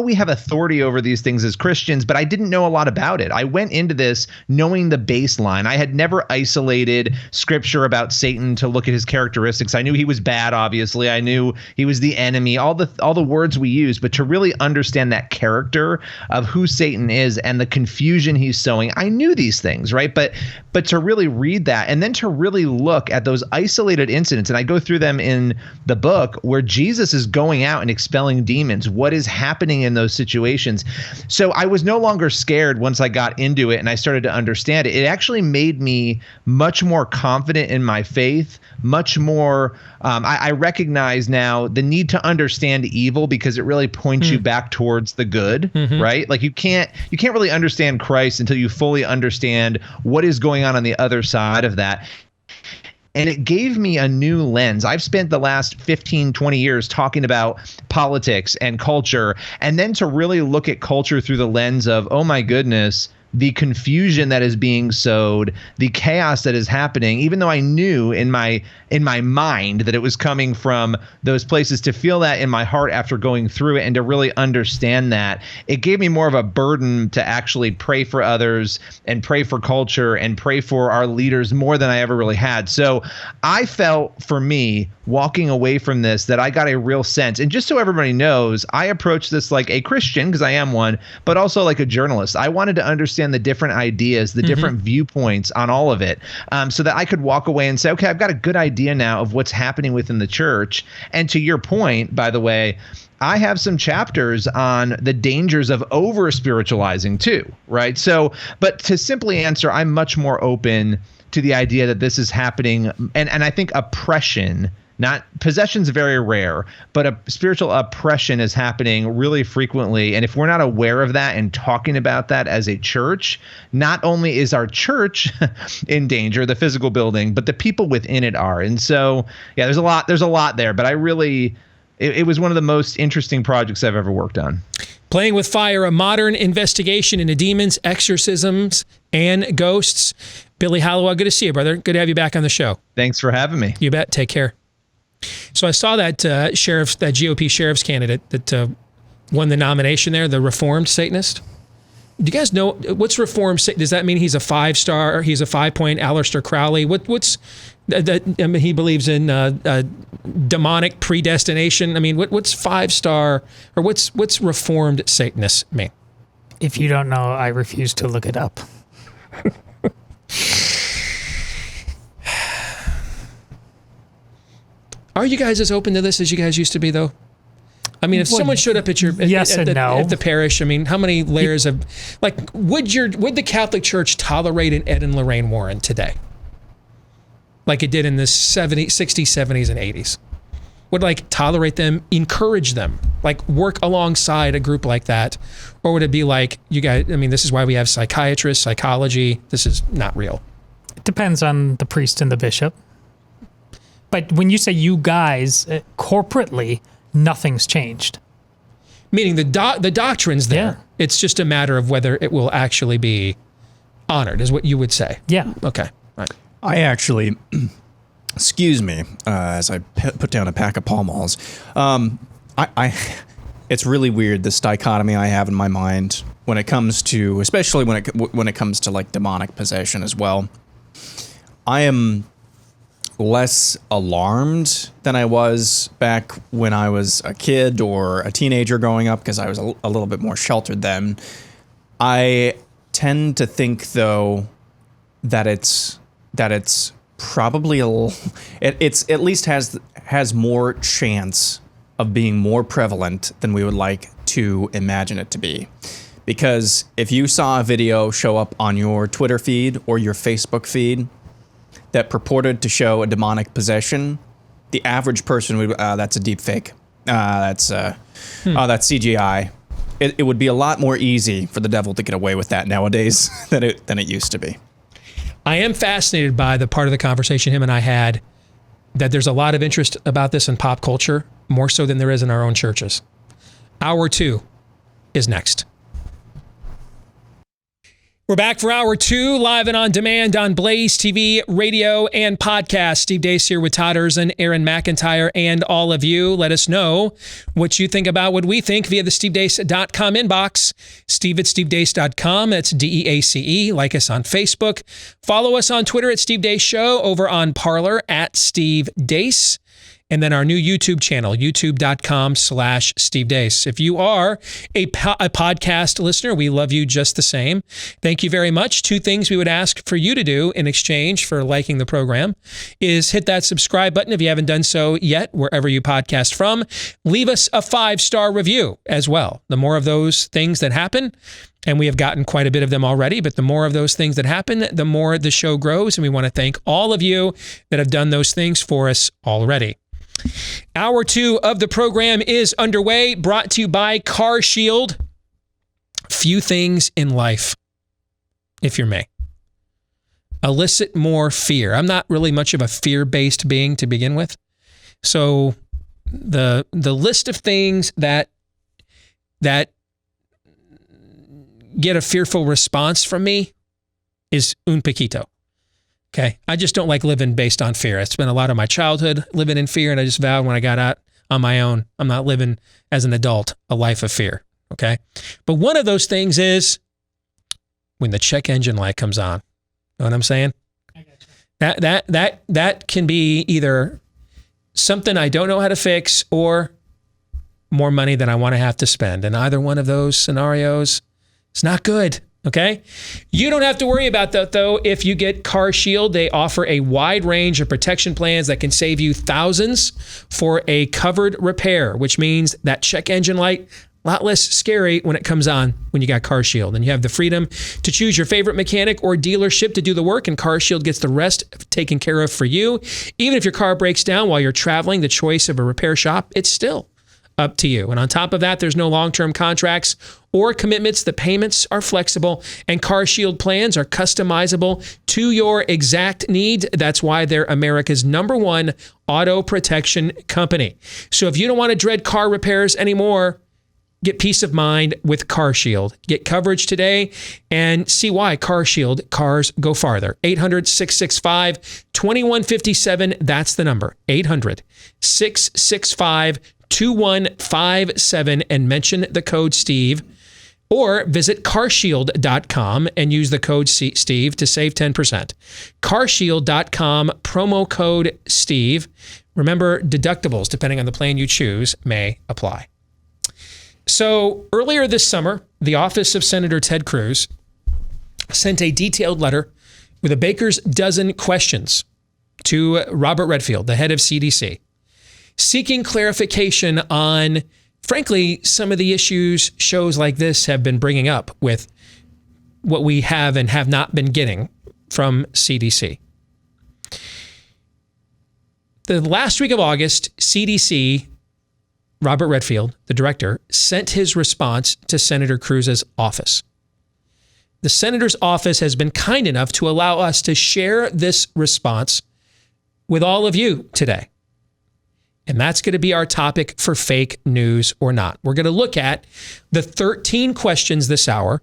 O: we have authority over these things as Christians, but I didn't know a lot about it. I went into this knowing the baseline. I had never isolated scripture about Satan to look at his characteristics. I knew he was bad, obviously. I knew he was the enemy, all the words we use, but to really understand that character of who Satan is and the confusion he's sowing, I knew these things, right? But to really read that, and then to really look at those isolated incidents, and I go through them in the book, where Jesus is going out and expelling demons, what is happening in those situations. So I was no longer scared once I got into it and I started to understand it. It actually made me much more confident in my faith, much more, I recognize now the need to understand evil, because it really points you back towards the good, right? Like you can't really understand Christ until you fully understand what is going on the other side of that. And it gave me a new lens. I've spent the last 15, 20 years talking about politics and culture, and then to really look at culture through the lens of, oh my goodness, the confusion that is being sowed, the chaos that is happening, even though I knew in my mind that it was coming from those places, to feel that in my heart after going through it and to really understand that, it gave me more of a burden to actually pray for others and pray for culture and pray for our leaders more than I ever really had. So I felt, for me, walking away from this, that I got a real sense. And just so everybody knows, I approach this like a Christian, because I am one, but also like a journalist. I wanted to understand the different ideas, the different viewpoints on all of it, so that I could walk away and say, okay, I've got a good idea now of what's happening within the church. And to your point, by the way, I have some chapters on the dangers of over spiritualizing too, right? So, but to simply answer, I'm much more open to the idea that this is happening. And I think oppression, not possession's very rare, but a spiritual oppression is happening really frequently. And if we're not aware of that and talking about that as a church, not only is our church in danger, the physical building, but the people within it are. And so, yeah, there's a lot there, but it was one of the most interesting projects I've ever worked on.
A: Playing with Fire, a modern investigation into demons, exorcisms, and ghosts. Billy Hallowell, good to see you, brother. Good to have you back on the show.
O: Thanks for having me.
A: You bet. Take care. So I saw that that GOP sheriff's candidate that won the nomination there, the Reformed Satanist. Do you guys know what's Reformed? Does that mean he's a 5-star? He's a 5-point Aleister Crowley? What's that? I mean, he believes in demonic predestination. I mean, what's 5-star or what's Reformed Satanist mean?
B: If you don't know, I refuse to look it up.
A: Are you guys as open to this as you guys used to be, though? I mean, if someone showed up at your at the parish, I mean, how many layers of like would the Catholic Church tolerate an Ed and Lorraine Warren today, like it did in the 60s, 70s, and 80s? Would like tolerate them, encourage them, like work alongside a group like that, or would it be like you guys? I mean, this is why we have psychiatrists, psychology. This is not real.
B: It depends on the priest and the bishop. But when you say you guys corporately, nothing's changed.
A: Meaning the doctrine's there. Yeah. It's just a matter of whether it will actually be honored, is what you would say.
B: Yeah.
A: Okay. Right.
C: I actually, excuse me, as I put down a pack of Pall Malls. It's really weird, this dichotomy I have in my mind when it comes to, especially when it comes to like demonic possession as well. I am less alarmed than I was back when I was a kid or a teenager growing up, because I was a little bit more sheltered then. I tend to think, though, that it's probably it's at least has more chance of being more prevalent than we would like to imagine it to be. Because if you saw a video show up on your Twitter feed or your Facebook feed that purported to show a demonic possession, the average person would, that's a deep fake. That's CGI. It would be a lot more easy for the devil to get away with that nowadays than it used to be.
A: I am fascinated by the part of the conversation him and I had that there's a lot of interest about this in pop culture, more so than there is in our own churches. Hour 2 is next. We're back for hour 2, live and on demand on Blaze TV, radio, and podcast. Steve Deace here with Todd Erzin, Aaron McIntyre, and all of you. Let us know what you think about what we think via the stevedeace.com inbox. Steve@stevedeace.com. That's DEACE. Like us on Facebook. Follow us on Twitter at Steve Deace Show, over on Parler at Steve Deace. And then our new YouTube channel, youtube.com/Steve Deace. If you are a podcast listener, we love you just the same. Thank you very much. 2 things we would ask for you to do in exchange for liking the program is hit that subscribe button if you haven't done so yet, wherever you podcast from. Leave us a 5-star review as well. The more of those things that happen, and we have gotten quite a bit of them already, but the more of those things that happen, the more the show grows. And we want to thank all of you that have done those things for us already. Hour 2 of the program is underway, brought to you by Car Shield. Few things in life, if you're me, elicit more fear. I'm not really much of a fear-based being to begin with. So the list of things that get a fearful response from me is un poquito. Okay, I just don't like living based on fear. I spent a lot of my childhood living in fear, and I just vowed when I got out on my own, I'm not living as an adult a life of fear. Okay, but one of those things is when the check engine light comes on. Know what I'm saying? I got you. That can be either something I don't know how to fix or more money than I want to have to spend. And either one of those scenarios, it's not good. Okay? You don't have to worry about that, though, if you get Car Shield. They offer a wide range of protection plans that can save you thousands for a covered repair, which means that check engine light, a lot less scary when it comes on when you got Car Shield. And you have the freedom to choose your favorite mechanic or dealership to do the work, and Car Shield gets the rest taken care of for you. Even if your car breaks down while you're traveling, the choice of a repair shop, it's still up to you. And on top of that, there's no long-term contracts or commitments. The payments are flexible, and Car Shield plans are customizable to your exact need. That's why they're America's #1 auto protection company. So if you don't want to dread car repairs anymore, Get peace of mind with CarShield. Get coverage today and see why CarShield, cars go farther. 800-665-2157. That's the number. 800-665-2157 and mention the code Steve. Or visit carshield.com and use the code Steve to save 10%. Carshield.com, promo code Steve. Remember, deductibles, depending on the plan you choose, may apply. So earlier this summer, the office of Senator Ted Cruz sent a detailed letter with a baker's dozen questions to Robert Redfield, the head of CDC, seeking clarification on, frankly, some of the issues shows like this have been bringing up with what we have and have not been getting from CDC. The last week of August, CDC, Robert Redfield, the director, sent his response to Senator Cruz's office. The senator's office has been kind enough to allow us to share this response with all of you today. And that's going to be our topic for fake news or not. We're going to look at the 13 questions this hour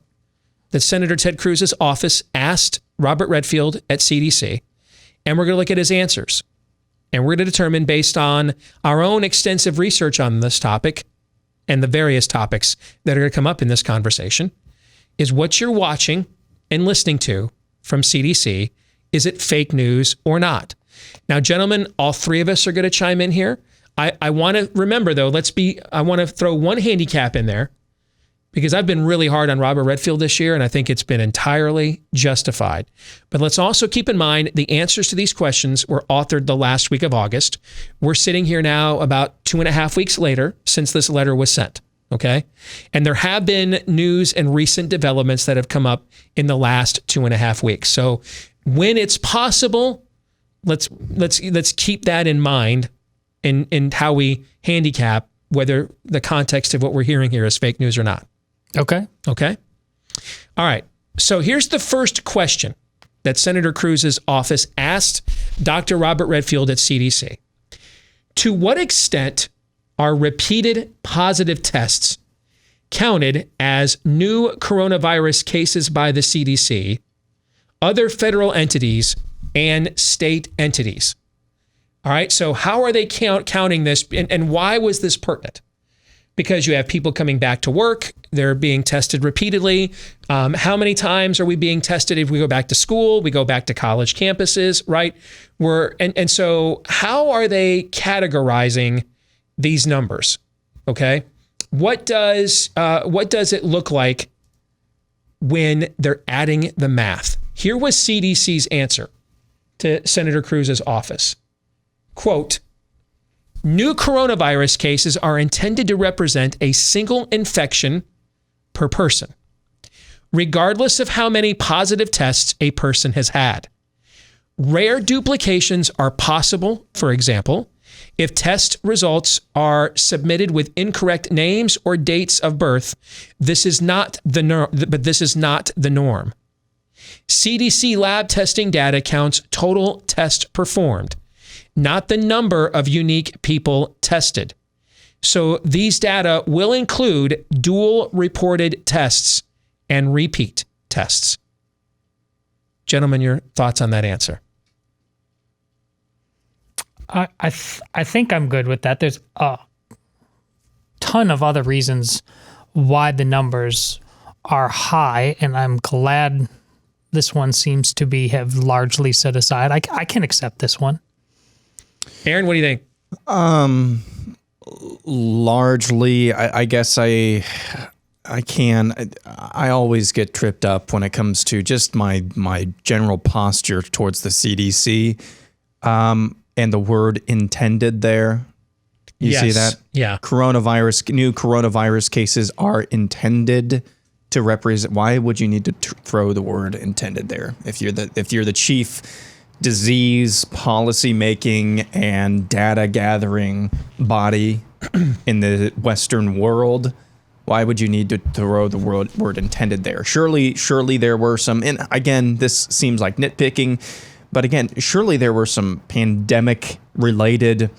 A: that Senator Ted Cruz's office asked Robert Redfield at CDC, and we're going to look at his answers. And we're going to determine, based on our own extensive research on this topic and the various topics that are going to come up in this conversation, is what you're watching and listening to from CDC, is it fake news or not? Now, gentlemen, all three of us are going to chime in here. I want to remember, though, I want to throw one handicap in there, because I've been really hard on Robert Redfield this year, and I think it's been entirely justified. But let's also keep in mind the answers to these questions were authored the last week of August. We're sitting here now about 2.5 weeks later since this letter was sent, okay? And there have been news and recent developments that have come up in the last 2.5 weeks. So when it's possible, let's keep that in mind in how we handicap whether the context of what we're hearing here is fake news or not.
B: Okay.
A: Okay. All right. So here's the first question that Senator Cruz's office asked Dr. Robert Redfield at CDC. To what extent are repeated positive tests counted as new coronavirus cases by the CDC, other federal entities, and state entities? All right. So how are they counting this, and why was this pertinent? Because you have people coming back to work, they're being tested repeatedly. How many times are we being tested if we go back to school, we go back to college campuses, right? And so how are they categorizing these numbers? Okay, what does it look like when they're adding the math? Here was CDC's answer to Senator Cruz's office. Quote, new coronavirus cases are intended to represent a single infection per person, regardless of how many positive tests a person has had. Rare duplications are possible, for example, if test results are submitted with incorrect names or dates of birth. This is not the norm, CDC lab testing data counts total tests performed, not the number of unique people tested. So these data will include dual reported tests and repeat tests. Gentlemen, your thoughts on that answer?
B: I think I'm good with that. There's a ton of other reasons why the numbers are high, and I'm glad this one seems to have largely set aside. I can accept this one.
A: Aaron, what do you think?
C: Largely, I guess I can. I always get tripped up when it comes to just my general posture towards the CDC, and the word intended there. You see that?
A: Yeah.
C: New coronavirus cases are intended to represent. Why would you need to throw the word intended there if you're the chief disease policy making and data gathering body in the Western world? Why would you need to throw the word intended there? Surely there were some, and again, this seems like nitpicking, but again, surely there were some pandemic related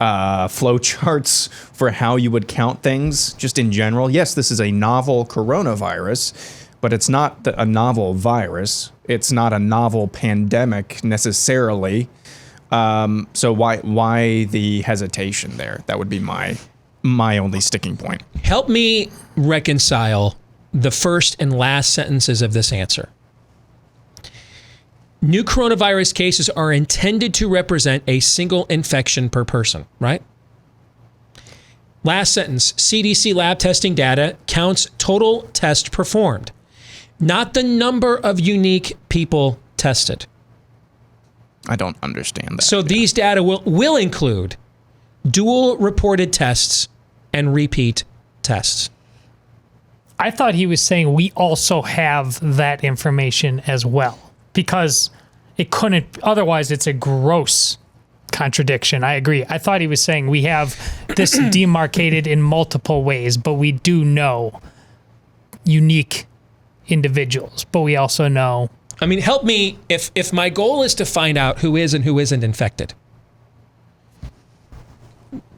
C: flow charts for how you would count things just in general. Yes, this is a novel coronavirus, but it's not a novel virus. It's not a novel pandemic necessarily. So why the hesitation there? That would be my only sticking point.
A: Help me reconcile the first and last sentences of this answer. New coronavirus cases are intended to represent a single infection per person, right? Last sentence, CDC lab testing data counts total tests performed, not the number of unique people tested.
C: I don't understand that.
A: So these data will include dual reported tests and repeat tests.
B: I thought he was saying we also have that information as well, because it couldn't, otherwise it's a gross contradiction. I agree. I thought he was saying we have this demarcated in multiple ways, but we do know unique individuals, but we also know.
A: I mean, help me, if my goal is to find out who is and who isn't infected,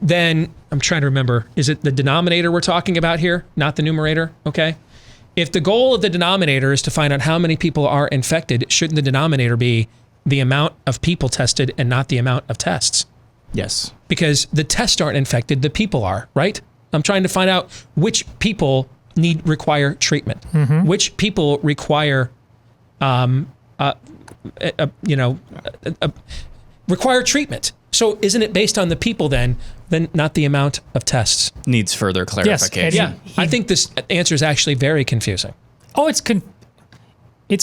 A: then I'm trying to remember, is it the denominator we're talking about here, not the numerator? Okay. If the goal of the denominator is to find out how many people are infected, shouldn't the denominator be the amount of people tested and not the amount of tests?
C: Yes.
A: Because the tests aren't infected, the people are, right? I'm trying to find out which people require treatment, which people require, require treatment. So isn't it based on the people then not the amount of tests?
C: Needs further clarification.
A: Yes, I think this answer is actually very confusing.
B: Oh, it's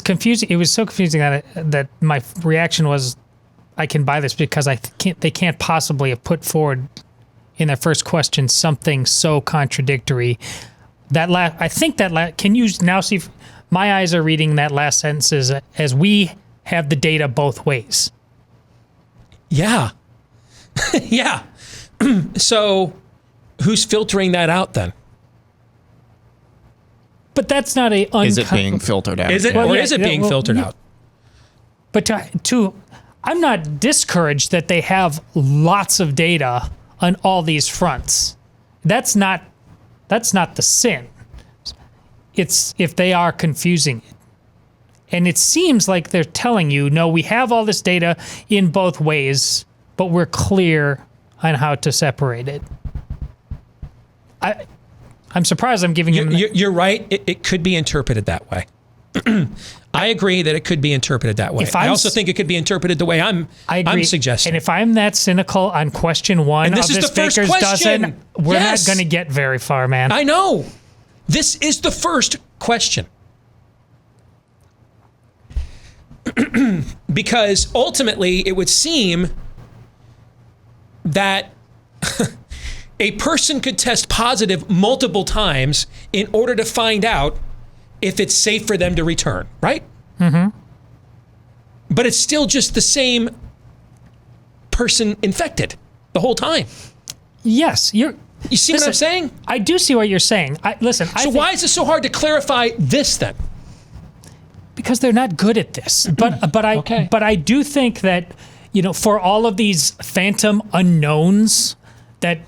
B: confusing. It was so confusing that my reaction was, I can buy this because they can't possibly have put forward in their first question something so contradictory. Can you now see? My eyes are reading that last sentence as we have the data both ways.
A: Yeah. Yeah. So who's filtering that out then?
B: But that's not a...
C: Is it being filtered out?
A: Is it, or is it being filtered out?
B: But I'm not discouraged that they have lots of data on all these fronts. That's not the sin. It's if they are confusing it. And it seems like they're telling you, no, we have all this data in both ways, but we're clear on how to separate it. I'm surprised I'm giving him...
A: You're right. It could be interpreted that way. I agree that it could be interpreted that way. I also think it could be interpreted the way I'm suggesting.
B: And if I'm that cynical on question one of this baker's dozen, we're not going to get very far, man.
A: I know. This is the first question. Because ultimately, it would seem that a person could test positive multiple times in order to find out if it's safe for them to return, right?
B: Mm-hmm.
A: But it's still just the same person infected the whole time.
B: Yes,
A: You see what I'm saying?
B: I do see what you're saying.
A: Why is it so hard to clarify this then?
B: Because they're not good at this. But I do think that, for all of these phantom unknowns that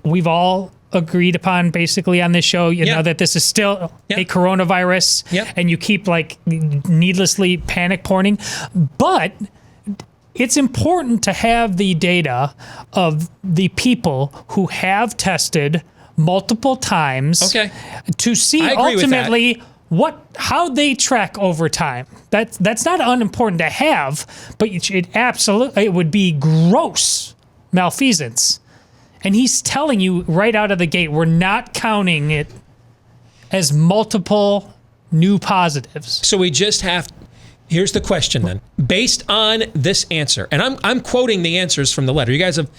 B: we've all agreed upon basically on this show, you know that this is still a coronavirus, and you keep needlessly panic porning, but it's important to have the data of the people who have tested multiple times to see ultimately how they track over time. That's not unimportant to have, but it would be gross malfeasance. And he's telling you right out of the gate, we're not counting it as multiple new positives.
A: So we just have... Here's the question then. Based on this answer, and I'm quoting the answers from the letter. You guys have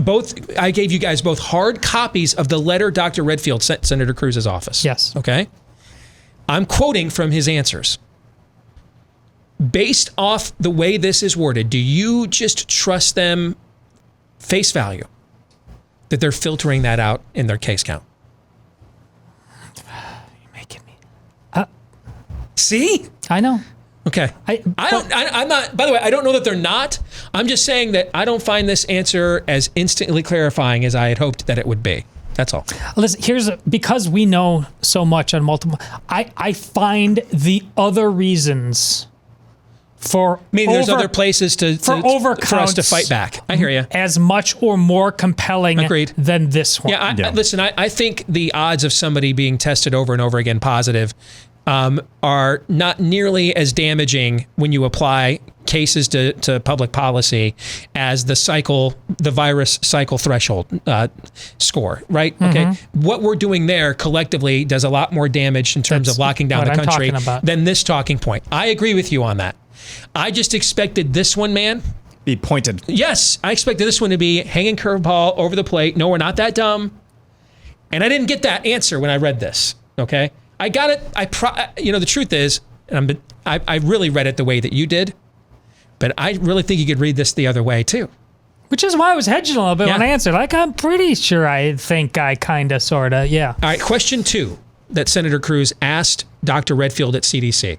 A: both... I gave you guys both hard copies of the letter Dr. Redfield sent Senator Cruz's office.
B: Yes.
A: Okay? I'm quoting from his answers. Based off the way this is worded, do you just trust them face value that they're filtering that out in their case count?
B: You're making me...
A: See?
B: I know.
A: Okay. I'm not, by the way, I don't know that they're not. I'm just saying that I don't find this answer as instantly clarifying as I had hoped that it would be. That's all.
B: Listen, because we know so much on multiple, I find the other reasons for
A: there's other places for us to fight back. I hear you.
B: As much or more compelling than this one.
A: Listen, I think the odds of somebody being tested over and over again positive are not nearly as damaging when you apply cases to public policy as the virus cycle threshold score, right? Okay. What we're doing there collectively does a lot more damage in terms of locking down the country than this talking point. I agree with you on that. I just expected this one, man.
C: Be pointed.
A: Yes, I expected this one to be hanging curveball over the plate. No, we're not that dumb. And I didn't get that answer when I read this, okay? I got it. The truth is, I really read it the way that you did, but I really think you could read this the other way too.
B: Which is why I was hedging a little bit when I answered. Like, I'm pretty sure I think I kind of, sort of, yeah.
A: All right, question 2 that Senator Cruz asked Dr. Redfield at CDC.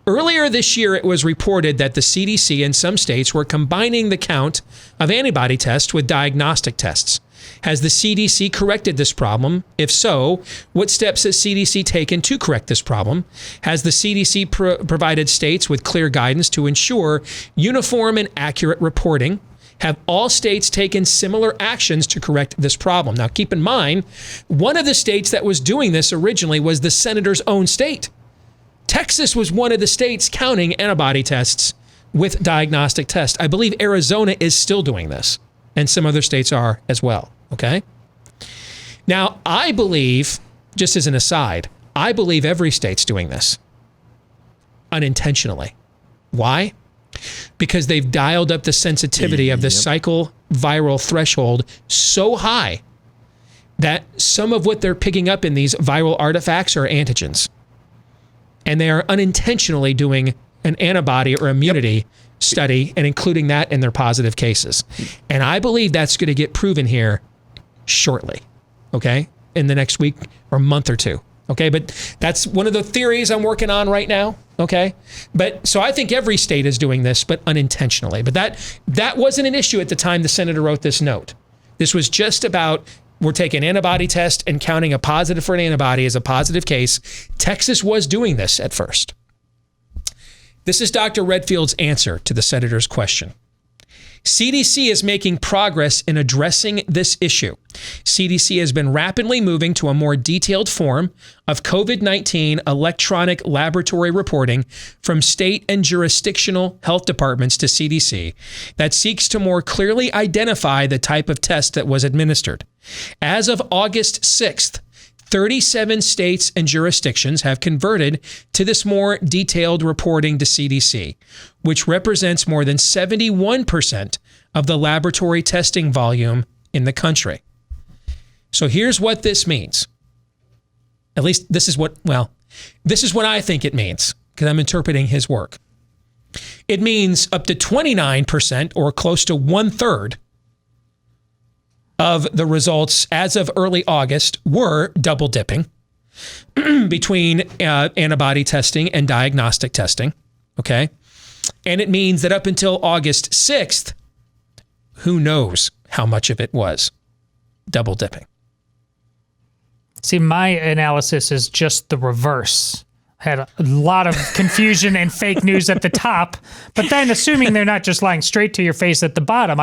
A: Earlier this year, it was reported that the CDC in some states were combining the count of antibody tests with diagnostic tests. Has the CDC corrected this problem? If so, what steps has CDC taken to correct this problem? Has the CDC provided states with clear guidance to ensure uniform and accurate reporting? Have all states taken similar actions to correct this problem? Now, keep in mind, one of the states that was doing this originally was the senator's own state. Texas was one of the states counting antibody tests with diagnostic tests. I believe Arizona is still doing this, and some other states are as well. Okay. Now, I believe, just as an aside, I believe every state's doing this unintentionally. Why? Because they've dialed up the sensitivity of the cycle viral threshold so high that some of what they're picking up in these viral artifacts are antigens. And they are unintentionally doing an antibody or immunity study and including that in their positive cases. And I believe that's going to get proven here shortly, okay, in the next week or month or two, okay? But that's one of the theories I'm working on right now, okay? But so I think every state is doing this, but unintentionally. But that wasn't an issue at the time the senator wrote this note. This was just about we're taking an antibody test and counting a positive for an antibody as a positive case. Texas was doing this at first. This is Dr. Redfield's answer to the senator's question. CDC is making progress in addressing this issue. CDC has been rapidly moving to a more detailed form of COVID-19 electronic laboratory reporting from state and jurisdictional health departments to CDC that seeks to more clearly identify the type of test that was administered. As of August 6th, 37 states and jurisdictions have converted to this more detailed reporting to CDC, which represents more than 71% of the laboratory testing volume in the country. So here's what this means. At least this is what I think it means, because I'm interpreting his work. It means up to 29% or close to 1/3 of the results as of early August were double dipping between antibody testing and diagnostic testing, okay? And it means that up until August 6th, who knows how much of it was double dipping.
B: See, my analysis is just the reverse. Had a lot of confusion and fake news at the top, but then assuming they're not just lying straight to your face at the bottom,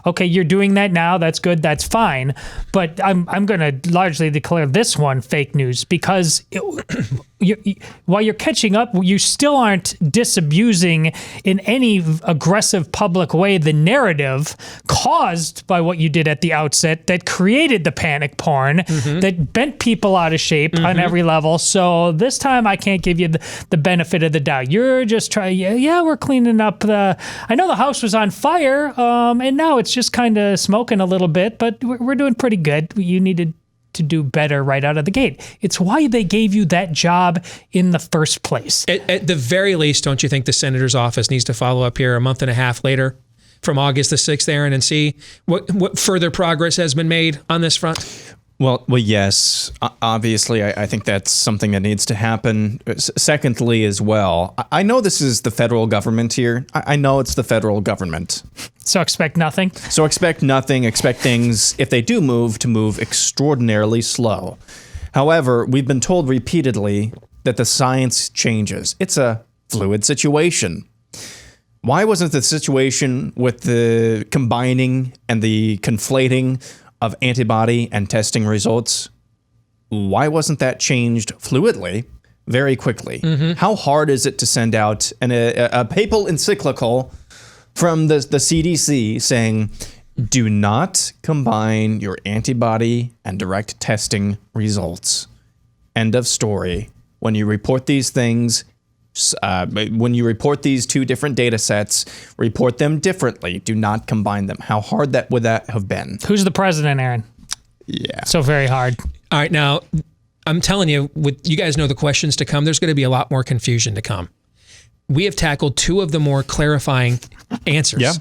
B: okay, you're doing that now. That's good. That's fine. But I'm going to largely declare this one fake news because while you're catching up, you still aren't disabusing in any aggressive public way the narrative caused by what you did at the outset that created the panic porn, that bent people out of shape on every level. So this time I can't give you the benefit of the doubt. You're just trying, we're cleaning up I know the house was on fire and now it's just kind of smoking a little bit, but we're doing pretty good. You needed to do better right out of the gate. It's why they gave you that job in the first place.
A: At the very least, don't you think the senator's office needs to follow up here a month and a half later from August the 6th, Aaron, and see what further progress has been made on this front?
C: Well, yes. Obviously, I think that's something that needs to happen. Secondly, as well, I know this is the federal government here. I know it's the federal government.
B: So expect nothing?
C: So expect nothing. Expect things, if they do move, to move extraordinarily slow. However, we've been told repeatedly that the science changes. It's a fluid situation. Why wasn't the situation with the combining and the conflating of antibody and testing results, why wasn't that changed fluidly, very quickly? Mm-hmm. How hard is it to send out a papal encyclical from the CDC saying, do not combine your antibody and direct testing results? End of story. When you report these things, when you report these two different data sets, report them differently. Do not combine them. How hard would that have been?
B: Who's the president, Aaron?
C: Yeah.
B: So very hard.
A: All right. Now, I'm telling you, you guys know the questions to come. There's going to be a lot more confusion to come. We have tackled two of the more clarifying answers. Yeah.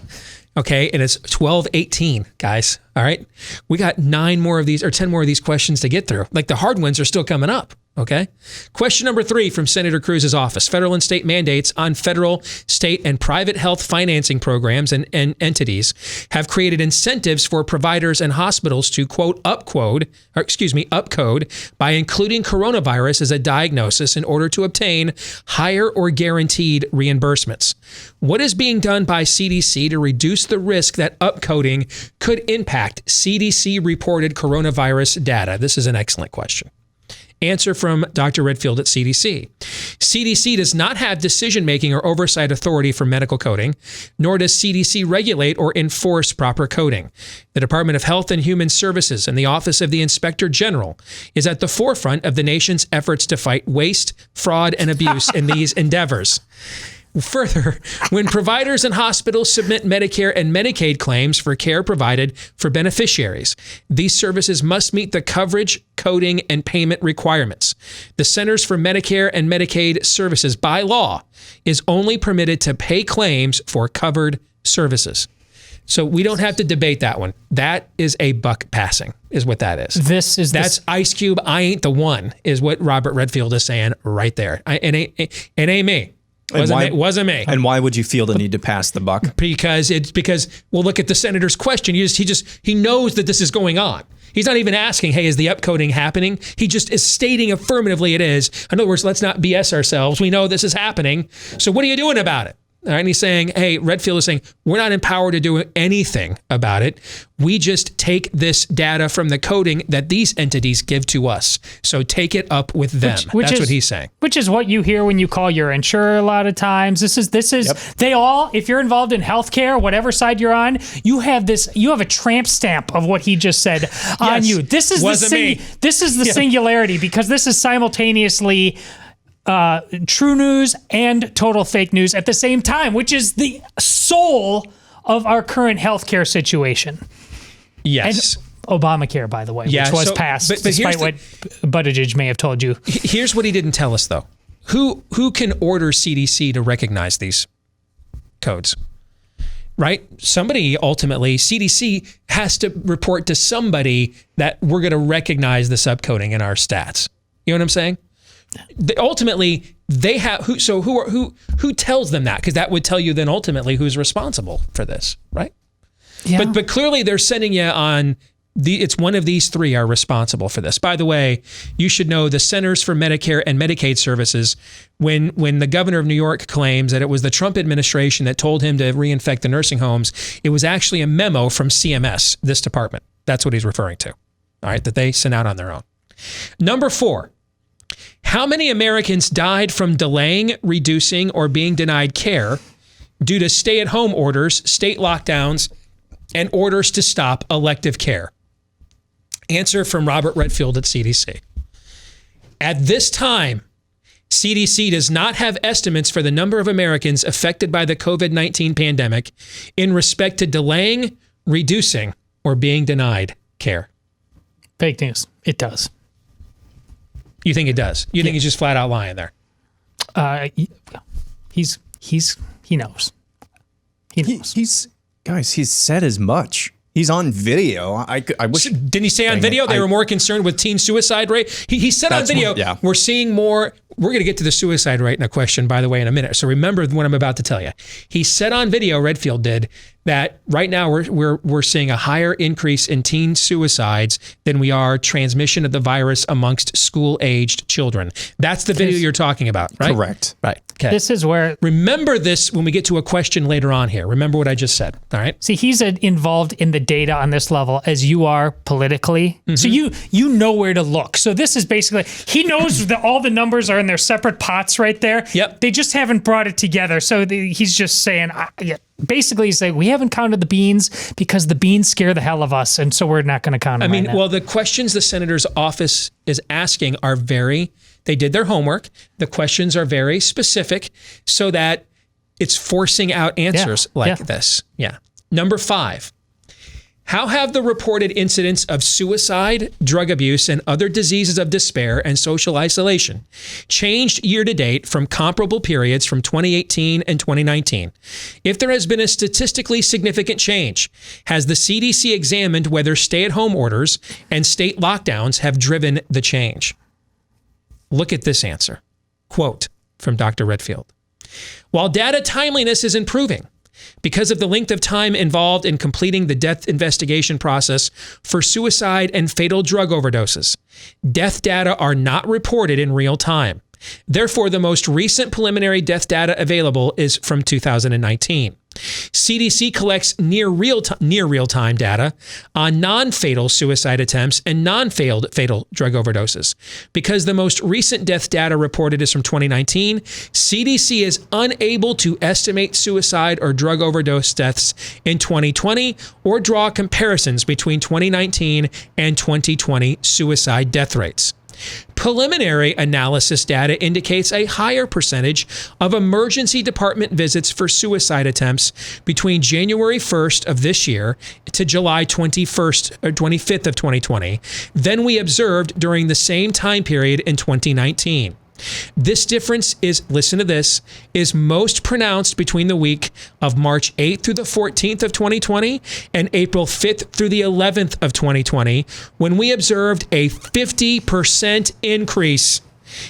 A: Okay. And it's 12:18, guys. All right. We got 9 more of these or 10 more of these questions to get through. Like the hard ones are still coming up. Okay. Question number 3 from Senator Cruz's office. Federal and state mandates on federal, state, and private health financing programs and entities have created incentives for providers and hospitals to, quote, upcode by including coronavirus as a diagnosis in order to obtain higher or guaranteed reimbursements. What is being done by CDC to reduce the risk that upcoding could impact CDC reported coronavirus data? This is an excellent question. Answer from Dr. Redfield at CDC. CDC does not have decision-making or oversight authority for medical coding, nor does CDC regulate or enforce proper coding. The Department of Health and Human Services and the Office of the Inspector General is at the forefront of the nation's efforts to fight waste, fraud, and abuse in these endeavors. Further, when providers and hospitals submit Medicare and Medicaid claims for care provided for beneficiaries, these services must meet the coverage, coding, and payment requirements. The Centers for Medicare and Medicaid Services, by law, is only permitted to pay claims for covered services. So we don't have to debate that one. That is a buck passing, is what that is. That's Ice Cube. I ain't the one, is what Robert Redfield is saying right there. It ain't me. Wasn't me.
C: And why would you feel the need to pass the buck?
A: Because well, look at the senator's question. He knows that this is going on. He's not even asking, hey, is the upcoding happening? He just is stating affirmatively it is. In other words, let's not BS ourselves. We know this is happening. So what are you doing about it? All right, and he's saying, hey, Redfield is saying, we're not empowered to do anything about it. We just take this data from the coding that these entities give to us. So take it up with them. That's what he's saying.
B: Which is what you hear when you call your insurer a lot of times. This is yep. They all, if you're involved in healthcare, whatever side you're on, you have a tramp stamp of what he just said on you. This is the singularity, because this is simultaneously true news and total fake news at the same time, which is the soul of our current healthcare situation.
A: Yes.
B: And Obamacare, by the way, which was passed, despite what Buttigieg may have told you.
A: Here's what he didn't tell us, though. Who can order CDC to recognize these codes? Right? Somebody ultimately, CDC has to report to somebody that we're going to recognize the subcoding in our stats. You know what I'm saying? Ultimately, they have who tells them that? Because that would tell you then ultimately who's responsible for this, right? Yeah. But clearly they're sending you on it's one of these 3 are responsible for this. By the way, you should know the Centers for Medicare and Medicaid Services, when the governor of New York claims that it was the Trump administration that told him to reinfect the nursing homes, it was actually a memo from CMS, this department. That's what he's referring to. All right, that they sent out on their own. Number 4. How many Americans died from delaying, reducing, or being denied care due to stay-at-home orders, state lockdowns, and orders to stop elective care? Answer from Robert Redfield at CDC. At this time, CDC does not have estimates for the number of Americans affected by the COVID-19 pandemic in respect to delaying, reducing, or being denied care.
B: Fake news. It does.
A: You think it does? You think he's just flat out lying there?
B: He knows. He knows.
C: He's said as much. He's on video. I wish.
A: Didn't he say on video they were more concerned with teen suicide rate? He said on video, we're seeing more. We're going to get to the suicide rate in a question, by the way, in a minute. So remember what I'm about to tell you. He said on video, Redfield did, that right now we're seeing a higher increase in teen suicides than we are transmission of the virus amongst school-aged children. That's the video you're talking about, right?
C: Correct.
A: Right. Okay.
B: This is where...
A: Remember this when we get to a question later on here. Remember what I just said, all right?
B: See, he's involved in the data on this level as you are politically. So you know where to look. So this is basically... He knows that all the numbers are in their separate pots right there.
A: Yep.
B: They just haven't brought it together. So he's just saying... Basically, he's saying, we haven't counted the beans because the beans scare the hell of us, and so we're not going to count them.
A: I mean, well, the questions the senator's office is asking are they did their homework. The questions are very specific so that it's forcing out answers this. Yeah. Number 5. How have the reported incidents of suicide, drug abuse, and other diseases of despair and social isolation changed year to date from comparable periods from 2018 and 2019? If there has been a statistically significant change, has the CDC examined whether stay-at-home orders and state lockdowns have driven the change? Look at this answer. Quote from Dr. Redfield. While data timeliness is improving, because of the length of time involved in completing the death investigation process for suicide and fatal drug overdoses, death data are not reported in real time. Therefore, the most recent preliminary death data available is from 2019. CDC collects near real-time data on non-fatal suicide attempts and non-fatal drug overdoses. Because the most recent death data reported is from 2019, CDC is unable to estimate suicide or drug overdose deaths in 2020 or draw comparisons between 2019 and 2020 suicide death rates. Preliminary analysis data indicates a higher percentage of emergency department visits for suicide attempts between January 1st of this year to July 21st or 25th of 2020 than we observed during the same time period in 2019. This difference is, listen to this, is most pronounced between the week of March 8th through the 14th of 2020 and April 5th through the 11th of 2020, when we observed a 50% increase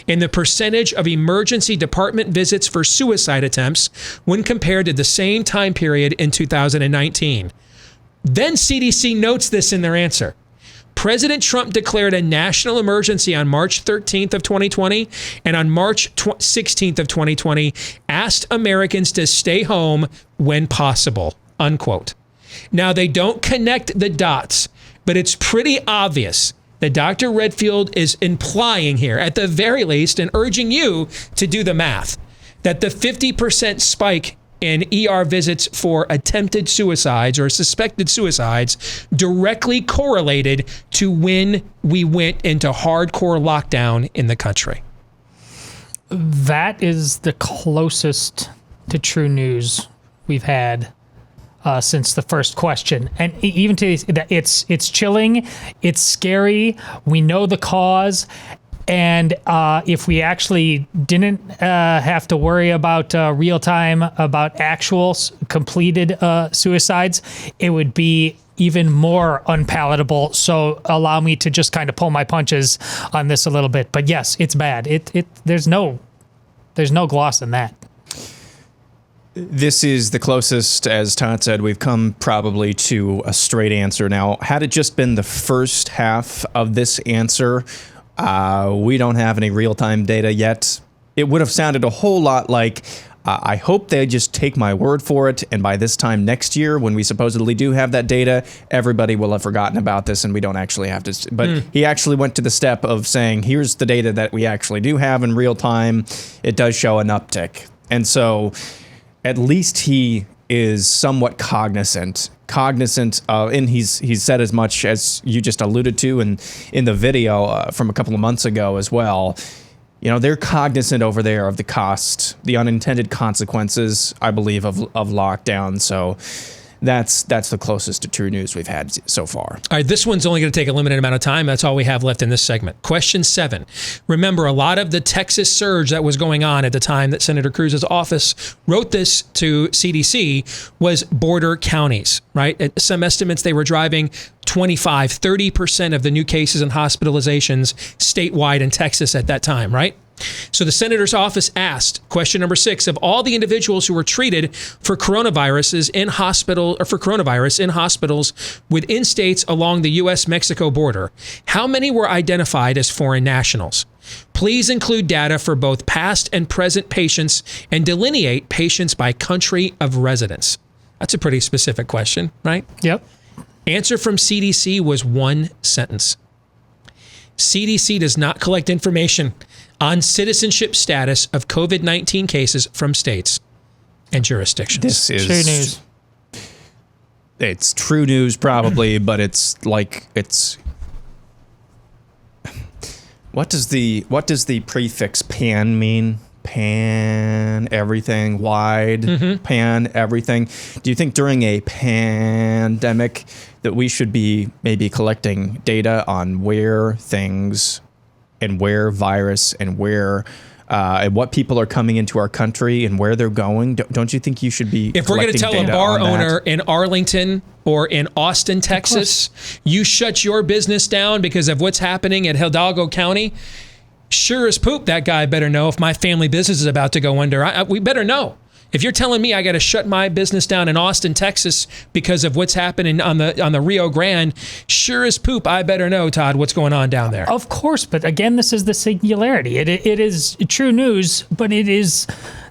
A: in the percentage of emergency department visits for suicide attempts when compared to the same time period in 2019. Then CDC notes this in their answer. President Trump declared a national emergency on March 13th of 2020 and on March 16th of 2020 asked Americans to stay home when possible, unquote. Now, they don't connect the dots, but it's pretty obvious that Dr. Redfield is implying here, at the very least, and urging you to do the math, that the 50% spike in ER visits for attempted suicides or suspected suicides directly correlated to when we went into hardcore lockdown in the country.
B: That is the closest to true news we've had since the first question. And even to it's chilling, it's scary, we know the cause. And if we actually didn't have to worry about real time, about actual completed suicides, it would be even more unpalatable. So allow me to just kind of pull my punches on this a little bit. But yes, it's bad. There's no gloss in that.
C: This is the closest, as Todd said, we've come probably to a straight answer. Now, had it just been the first half of this answer, we don't have any real-time data yet, it would have sounded a whole lot like, I hope they just take my word for it, and by this time next year, when we supposedly do have that data, everybody will have forgotten about this and we don't actually have to. But he actually went to the step of saying, here's the data that we actually do have in real time. It does show an uptick. And so at least he is somewhat cognizant of, and he's said as much as you just alluded to in the video from a couple of months ago as well. You know, they're cognizant over there of the cost, the unintended consequences, I believe, of lockdown. So that's the closest to true news we've had so far.
A: All right, this one's only going to take a limited amount of time. That's all we have left in this segment. Question 7. Remember, a lot of the Texas surge that was going on at the time that Senator Cruz's office wrote this to CDC was border counties, right? At some estimates, they were driving 25, 30% of the new cases and hospitalizations statewide in Texas at that time, right? So the senator's office asked, question number 6, of all the individuals who were treated for coronavirus in hospitals within states along the U.S.-Mexico border, how many were identified as foreign nationals? Please include data for both past and present patients and delineate patients by country of residence. That's a pretty specific question, right?
B: Yep.
A: Answer from CDC was one sentence. CDC does not collect information on citizenship status of COVID-19 cases from states and jurisdictions.
C: This is
B: true news.
C: It's true news, probably, but it's what does the prefix pan mean? Pan everything, wide, pan everything. Do you think during a pandemic that we should be maybe collecting data on where things and where virus and where and what people are coming into our country and where they're going? Don't you think you should be?
A: If we're going to tell a bar owner in Arlington or in Austin, Texas, you shut your business down because of what's happening at Hidalgo County, sure as poop, that guy better know if my family business is about to go under. We better know. If you're telling me I got to shut my business down in Austin, Texas because of what's happening on the Rio Grande, sure as poop, I better know, Todd, what's going on down there.
B: Of course, but again, this is the singularity. It is true news, but it is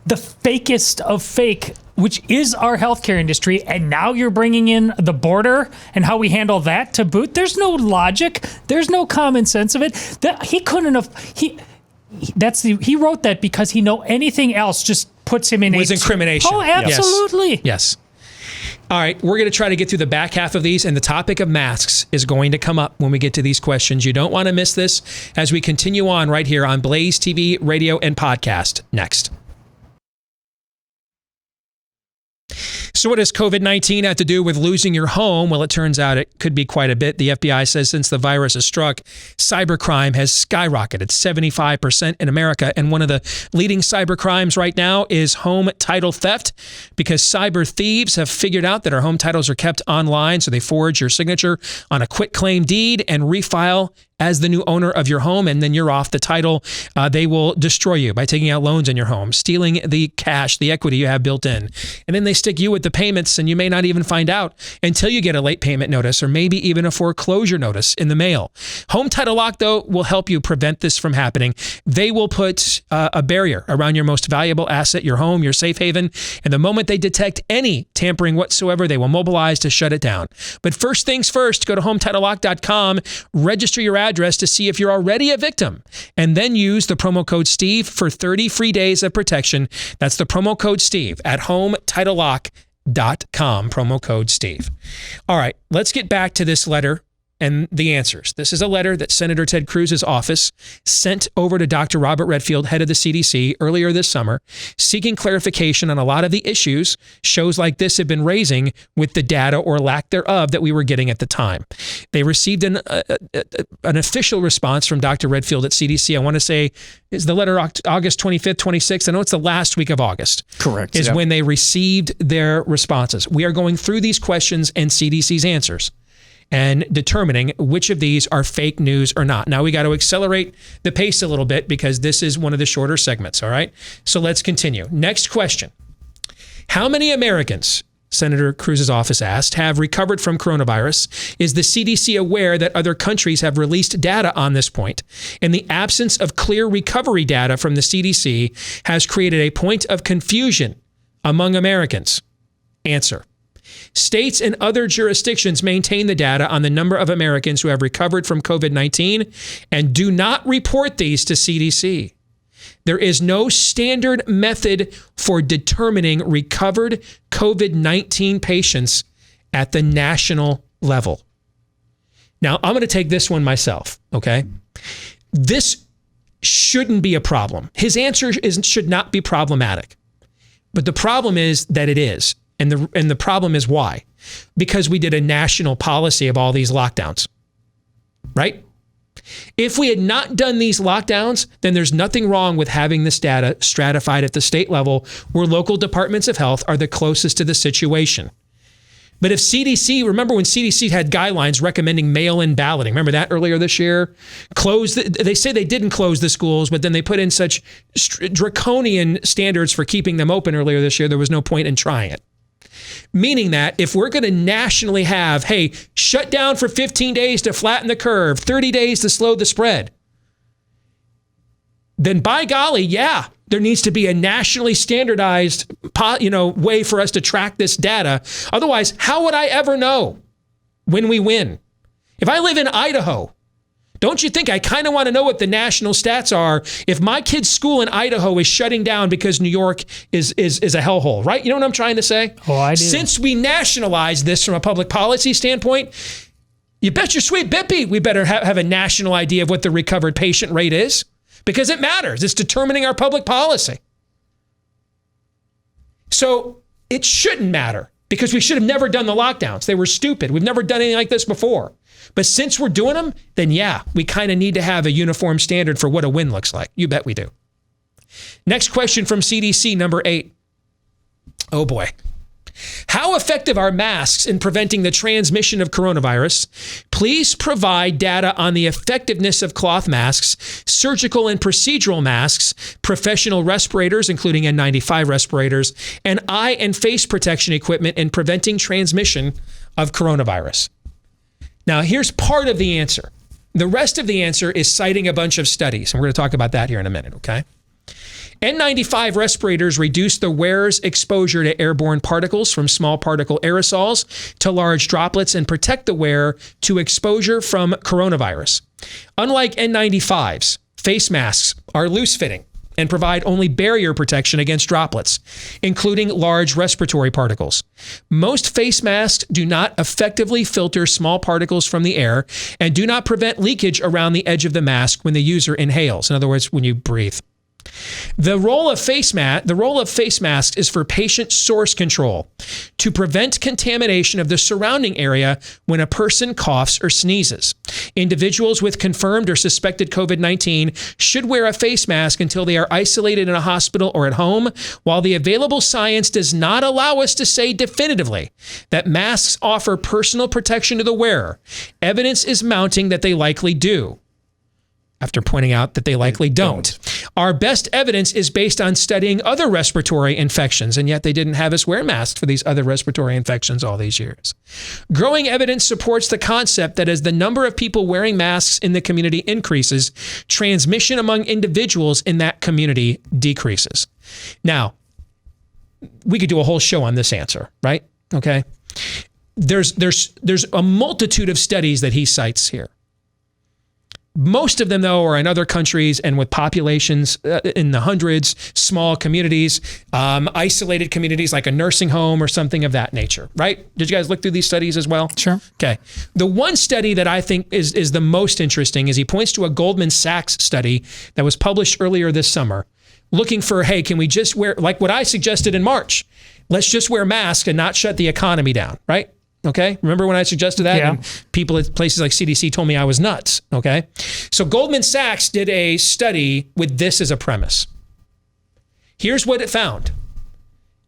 B: the fakest of fake, which is our healthcare industry. And now you're bringing in the border and how we handle that to boot. There's no logic. There's no common sense of it. He couldn't have. He wrote that because he know anything else just puts him in
A: incrimination.
B: Oh, absolutely.
A: Yes. All right, we're going to try to get through the back half of these, and the topic of masks is going to come up when we get to these questions. You don't want to miss this as we continue on right here on Blaze TV, radio, and podcast. Next. So what does COVID-19 have to do with losing your home? Well, it turns out it could be quite a bit. The FBI says since the virus has struck, cybercrime has skyrocketed 75% in America. And one of the leading cybercrimes right now is home title theft, because cyber thieves have figured out that our home titles are kept online. So they forge your signature on a quitclaim deed and refile as the new owner of your home, and then you're off the title. They will destroy you by taking out loans in your home, stealing the cash, the equity you have built in. And then they stick you with the payments, and you may not even find out until you get a late payment notice or maybe even a foreclosure notice in the mail. Home Title Lock, though, will help you prevent this from happening. They will put a barrier around your most valuable asset, your home, your safe haven. And the moment they detect any tampering whatsoever, they will mobilize to shut it down. But first things first, go to HometitleLock.com, register your address to see if you're already a victim, and then use the promo code Steve for 30 free days of protection. That's the promo code Steve at HometitleLock.com, promo code Steve. All right, let's get back to this letter and the answers. This is a letter that Senator Ted Cruz's office sent over to Dr. Robert Redfield, head of the CDC, earlier this summer, seeking clarification on a lot of the issues shows like this have been raising with the data or lack thereof that we were getting at the time. They received an official response from Dr. Redfield at CDC. I want to say, is the letter August 25th, 26th? I know it's the last week of August.
C: Correct.
A: Is when they received their responses. We are going through these questions and CDC's answers and determining which of these are fake news or not. Now we got to accelerate the pace a little bit because this is one of the shorter segments, all right? So let's continue. Next question. How many Americans, Senator Cruz's office asked, have recovered from coronavirus? Is the CDC aware that other countries have released data on this point? In the absence of clear recovery data from the CDC has created a point of confusion among Americans. Answer. States and other jurisdictions maintain the data on the number of Americans who have recovered from COVID-19 and do not report these to CDC. There is no standard method for determining recovered COVID-19 patients at the national level. Now, I'm going to take this one myself, okay? This shouldn't be a problem. His answer should not be problematic. But the problem is that it is. And the problem is why? Because we did a national policy of all these lockdowns, right? If we had not done these lockdowns, then there's nothing wrong with having this data stratified at the state level where local departments of health are the closest to the situation. But if CDC, remember when CDC had guidelines recommending mail-in balloting, remember that earlier this year? They say they didn't close the schools, but then they put in such draconian standards for keeping them open earlier this year, there was no point in trying it. Meaning that if we're going to nationally have, hey, shut down for 15 days to flatten the curve, 30 days to slow the spread, then by golly, yeah, there needs to be a nationally standardized, way for us to track this data. Otherwise, how would I ever know when we win? If I live in Idaho, don't you think I kind of want to know what the national stats are if my kid's school in Idaho is shutting down because New York is a hellhole, right? You know what I'm trying to say?
B: Oh, I do.
A: Since we nationalized this from a public policy standpoint, you bet your sweet Bippy we better have a national idea of what the recovered patient rate is, because it matters. It's determining our public policy. So it shouldn't matter because we should have never done the lockdowns. They were stupid. We've never done anything like this before. But since we're doing them, then yeah, we kind of need to have a uniform standard for what a win looks like. You bet we do. Next question from CDC, number 8. Oh boy. How effective are masks in preventing the transmission of coronavirus? Please provide data on the effectiveness of cloth masks, surgical and procedural masks, professional respirators, including N95 respirators, and eye and face protection equipment in preventing transmission of coronavirus. Now, here's part of the answer. The rest of the answer is citing a bunch of studies, and we're going to talk about that here in a minute, okay? N95 respirators reduce the wearer's exposure to airborne particles from small particle aerosols to large droplets and protect the wearer to exposure from coronavirus. Unlike N95s, face masks are loose-fitting and provide only barrier protection against droplets, including large respiratory particles. Most face masks do not effectively filter small particles from the air and do not prevent leakage around the edge of the mask when the user inhales. In other words, when you breathe. The role of face masks is for patient source control to prevent contamination of the surrounding area when a person coughs or sneezes. Individuals with confirmed or suspected COVID-19 should wear a face mask until they are isolated in a hospital or at home. While the available science does not allow us to say definitively that masks offer personal protection to the wearer, evidence is mounting that they likely do, after pointing out that they likely don't. Our best evidence is based on studying other respiratory infections, and yet they didn't have us wear masks for these other respiratory infections all these years. Growing evidence supports the concept that as the number of people wearing masks in the community increases, transmission among individuals in that community decreases. Now, we could do a whole show on this answer, right? Okay. There's a multitude of studies that he cites here. Most of them, though, are in other countries and with populations in the hundreds, small communities, isolated communities like a nursing home or something of that nature, right? Did you guys look through these studies as well?
B: Sure.
A: Okay. The one study that I think is the most interesting is he points to a Goldman Sachs study that was published earlier this summer, looking for, hey, can we just wear, like what I suggested in March, let's just wear masks and not shut the economy down, right? Okay. Remember when I suggested that?
B: Yeah.
A: And people at places like CDC told me I was nuts. Okay. So Goldman Sachs did a study with this as a premise. Here's what it found.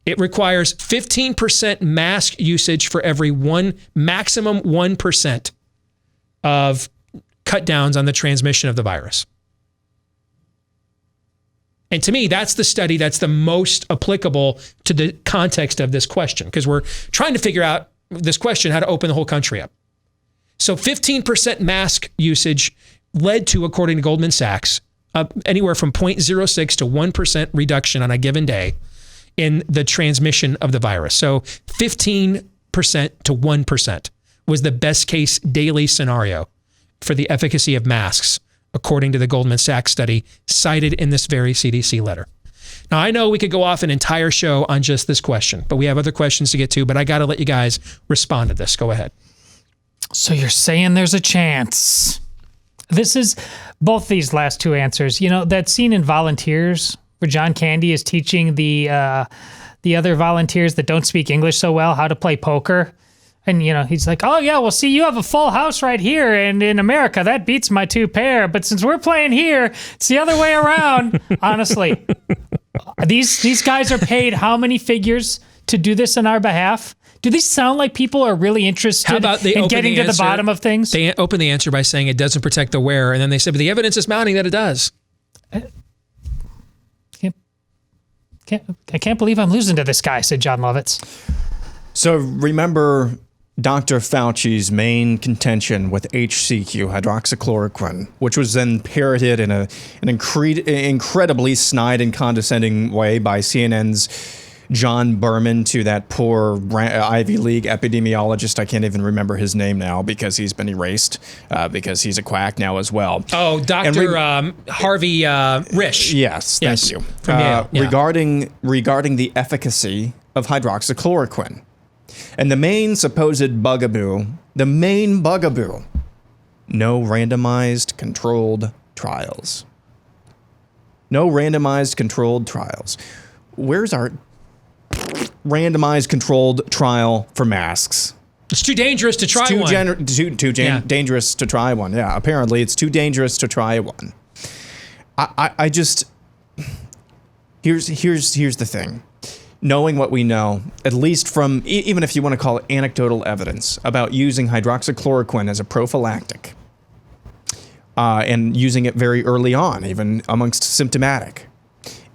A: It requires 15% mask usage for every maximum 1% of cut downs on the transmission of the virus. And to me, that's the study that's the most applicable to the context of this question, because we're trying to figure out this question, how to open the whole country up. So 15% mask usage led to, according to Goldman Sachs, anywhere from 0.06 to 1% reduction on a given day in the transmission of the virus. So 15% to 1% was the best case daily scenario for the efficacy of masks, according to the Goldman Sachs study cited in this very CDC letter. Now, I know we could go off an entire show on just this question, but we have other questions to get to, but I got to let you guys respond to this. Go ahead.
B: So you're saying there's a chance. This is both these last two answers. You know, that scene in Volunteers where John Candy is teaching the the other volunteers that don't speak English so well how to play poker. And, he's like, oh, yeah, well, see, you have a full house right here. And in America, that beats my 2 pair. But since we're playing here, it's the other way around. Honestly, these guys are paid how many figures to do this on our behalf? Do these sound like people are really interested in getting to the bottom of things?
A: They open the answer by saying it doesn't protect the wearer. And then they said, but the evidence is mounting that it does.
B: I can't believe I'm losing to this guy, said John Lovitz.
C: So remember Dr. Fauci's main contention with HCQ, hydroxychloroquine, which was then parroted in an incredibly snide and condescending way by CNN's John Berman to that poor Ivy League epidemiologist. I can't even remember his name now because he's been erased because he's a quack now as well.
A: Oh, Dr. Harvey Risch.
C: Yes, thank you.
A: From Yale. Yeah.
C: Regarding the efficacy of hydroxychloroquine. And the main supposed bugaboo, no randomized controlled trials. No randomized controlled trials. Where's our randomized controlled trial for masks?
A: It's too dangerous to try one.
C: Dangerous to try one. Yeah, apparently it's too dangerous to try one. I just here's the thing. Knowing what we know, at least from, even if you want to call it anecdotal evidence, about using hydroxychloroquine as a prophylactic, and using it very early on, even amongst symptomatic,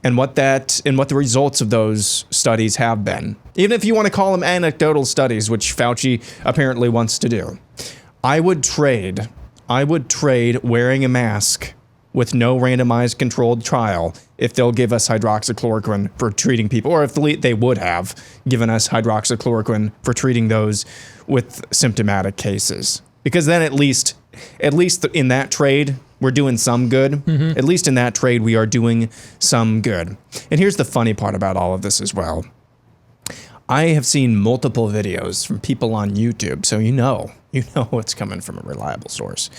C: and what the results of those studies have been, even if you want to call them anecdotal studies, which Fauci apparently wants to do, I would trade wearing a mask with no randomized controlled trial if they'll give us hydroxychloroquine for treating people, or if they would have given us hydroxychloroquine for treating those with symptomatic cases. Because then at least in that trade, we're doing some good. Mm-hmm. At least in that trade, we are doing some good. And here's the funny part about all of this as well. I have seen multiple videos from people on YouTube, so you know it's coming from a reliable source,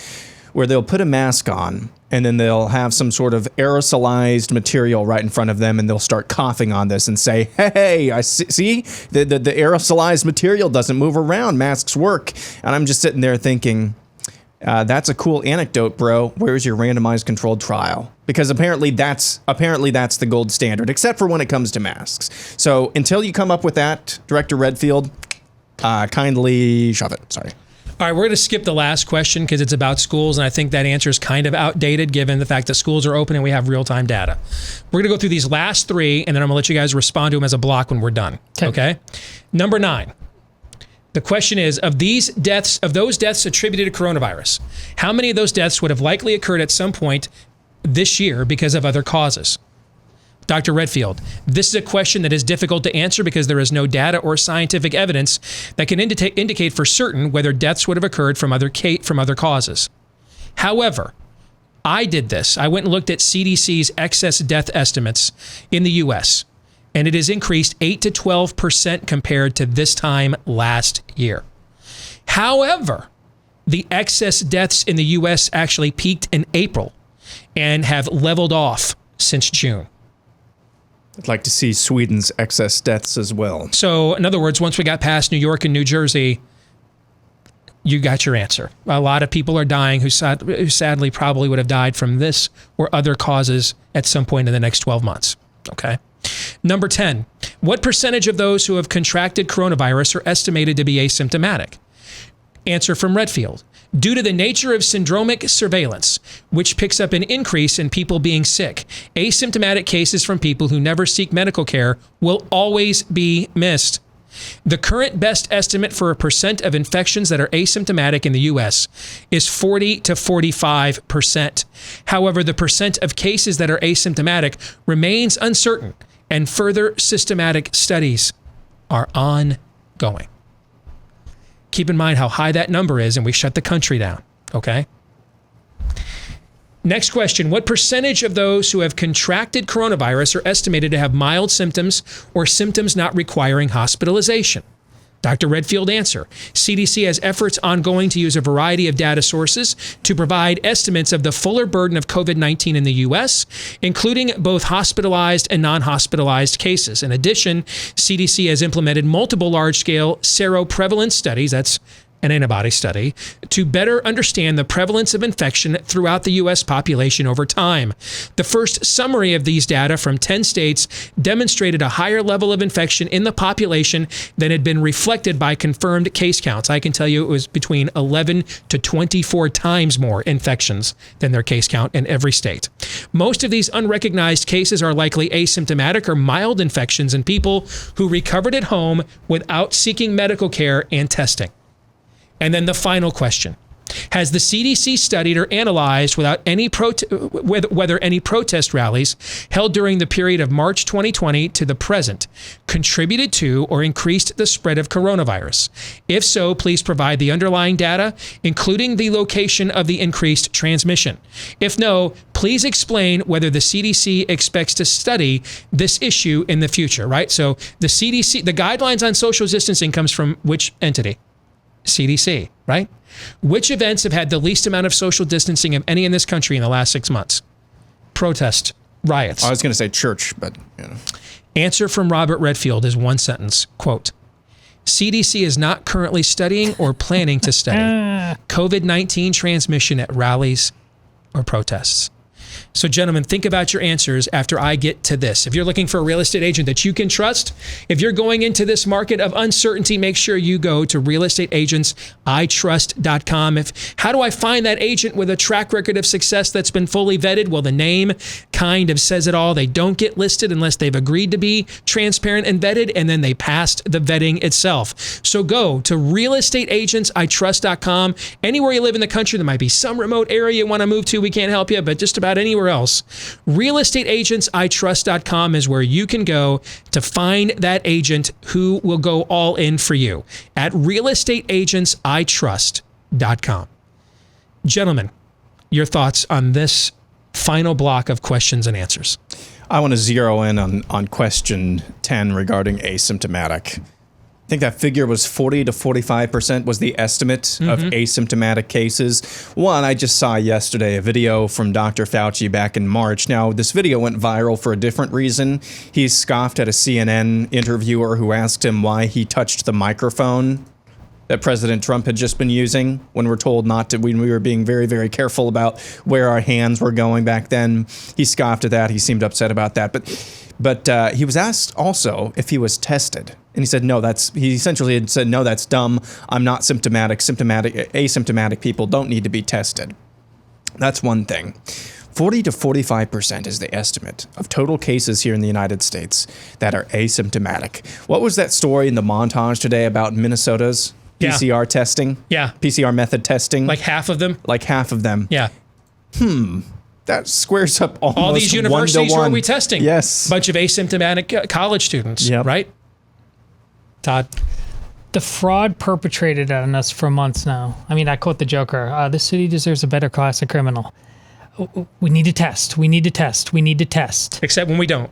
C: where they'll put a mask on and then they'll have some sort of aerosolized material right in front of them and they'll start coughing on this and say, hey, I see the aerosolized material doesn't move around, masks work. And I'm just sitting there thinking, that's a cool anecdote, bro. Where's your randomized controlled trial? Because apparently that's the gold standard, except for when it comes to masks. So until you come up with that, Director Redfield, kindly shove it. Sorry.
A: All right, we're going to skip the last question because it's about schools, and I think that answer is kind of outdated given the fact that schools are open and we have real-time data. We're going to go through these last 3, and then I'm going to let you guys respond to them as a block when we're done. Okay? Number 9. The question is, of those deaths attributed to coronavirus, how many of those deaths would have likely occurred at some point this year because of other causes? Dr. Redfield, this is a question that is difficult to answer because there is no data or scientific evidence that can indicate for certain whether deaths would have occurred from other causes. However, I did this. I went and looked at CDC's excess death estimates in the U.S., and it has increased 8 to 12% compared to this time last year. However, the excess deaths in the U.S. actually peaked in April and have leveled off since June.
C: I'd like to see Sweden's excess deaths as well.
A: So, in other words, once we got past New York and New Jersey, you got your answer. A lot of people are dying who sadly probably would have died from this or other causes at some point in the next 12 months. Okay. Number 10, what percentage of those who have contracted coronavirus are estimated to be asymptomatic? Answer from Redfield. Due to the nature of syndromic surveillance, which picks up an increase in people being sick, asymptomatic cases from people who never seek medical care will always be missed. The current best estimate for a percent of infections that are asymptomatic in the U.S. is 40 to 45%. However, the percent of cases that are asymptomatic remains uncertain, and further systematic studies are ongoing. Keep in mind how high that number is, and we shut the country down, okay? Next question, what percentage of those who have contracted coronavirus are estimated to have mild symptoms or symptoms not requiring hospitalization? Dr. Redfield answer. CDC has efforts ongoing to use a variety of data sources to provide estimates of the fuller burden of COVID-19 in the U.S., including both hospitalized and non-hospitalized cases. In addition, CDC has implemented multiple large-scale seroprevalence studies, that's an antibody study, to better understand the prevalence of infection throughout the U.S. population over time. The first summary of these data from 10 states demonstrated a higher level of infection in the population than had been reflected by confirmed case counts. I can tell you it was between 11 to 24 times more infections than their case count in every state. Most of these unrecognized cases are likely asymptomatic or mild infections in people who recovered at home without seeking medical care and testing. And then the final question. Has the CDC studied or analyzed whether any protest rallies held during the period of March 2020 to the present contributed to or increased the spread of coronavirus? If so, please provide the underlying data, including the location of the increased transmission. If no, please explain whether the CDC expects to study this issue in the future, right? So the CDC, the guidelines on social distancing comes from which entity? CDC, right? Which events have had the least amount of social distancing of any in this country in the last 6 months? Protest, riots.
C: I was going to say church, but you know.
A: Answer from Robert Redfield is one sentence, quote, CDC is not currently studying or planning to study COVID-19 transmission at rallies or protests. So, gentlemen, think about your answers after I get to this. If you're looking for a real estate agent that you can trust, if you're going into this market of uncertainty, make sure you go to realestateagentsitrust.com. How do I find that agent with a track record of success that's been fully vetted? Well, the name kind of says it all. They don't get listed unless they've agreed to be transparent and vetted, and then they passed the vetting itself. So go to realestateagentsitrust.com. Anywhere you live in the country, there might be some remote area you want to move to. We can't help you, but just about anywhere else. Realestateagentsitrust.com is where you can go to find that agent who will go all in for you at realestateagentsitrust.com. Gentlemen, your thoughts on this final block of questions and answers?
C: I want to zero in on question 10 regarding asymptomatic. I think that figure was 40 to 45% was the estimate of asymptomatic cases. One, I just saw yesterday a video from Dr. Fauci back in March. Now, this video went viral for a different reason. He scoffed at a CNN interviewer who asked him why he touched the microphone that President Trump had just been using when we're told not to, when we were being very, very careful about where our hands were going back then. He scoffed at that. He seemed upset about that. But he was asked also if he was tested. And he said, no, he essentially had said, no, that's dumb. I'm not symptomatic. Asymptomatic people don't need to be tested. That's one thing. 40 to 45% is the estimate of total cases here in the United States that are asymptomatic. What was that story in the montage today about Minnesota's PCR testing?
A: Yeah.
C: PCR method testing?
A: Like half of them?
C: Like half of them.
A: Yeah.
C: That squares up almost
A: all these universities where are we testing?
C: Yes.
A: Bunch of asymptomatic college students, right? Todd?
B: The fraud perpetrated on us for months now. I mean, I quote the Joker, this city deserves a better class of criminal. We need to test. We need to test. We need to test.
A: Except when we don't.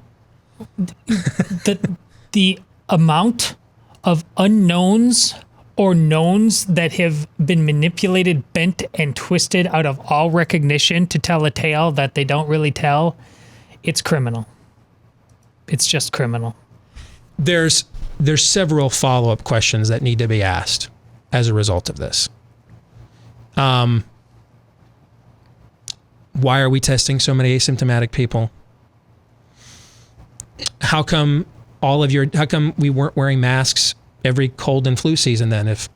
B: The amount of unknowns or knowns that have been manipulated, bent, and twisted out of all recognition to tell a tale that they don't really tell, it's criminal. It's just criminal.
A: There's several follow-up questions that need to be asked as a result of this. Why are we testing so many asymptomatic people? How come we weren't wearing masks every cold and flu season then if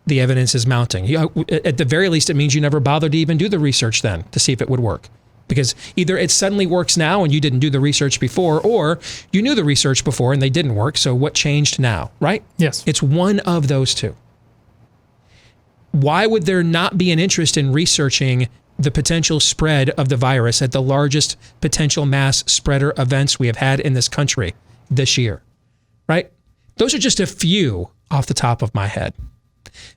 A: the evidence is mounting? At the very least, it means you never bothered to even do the research then to see if it would work. Because either it suddenly works now and you didn't do the research before, or you knew the research before and they didn't work, so what changed now, right?
B: Yes.
A: It's one of those two. Why would there not be an interest in researching the potential spread of the virus at the largest potential mass spreader events we have had in this country this year, right? Those are just a few off the top of my head.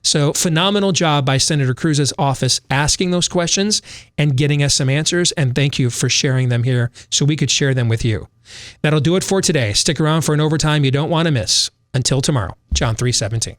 A: So phenomenal job by Senator Cruz's office asking those questions and getting us some answers. And thank you for sharing them here so we could share them with you. That'll do it for today. Stick around for an overtime you don't want to miss. Until tomorrow, John 3:17.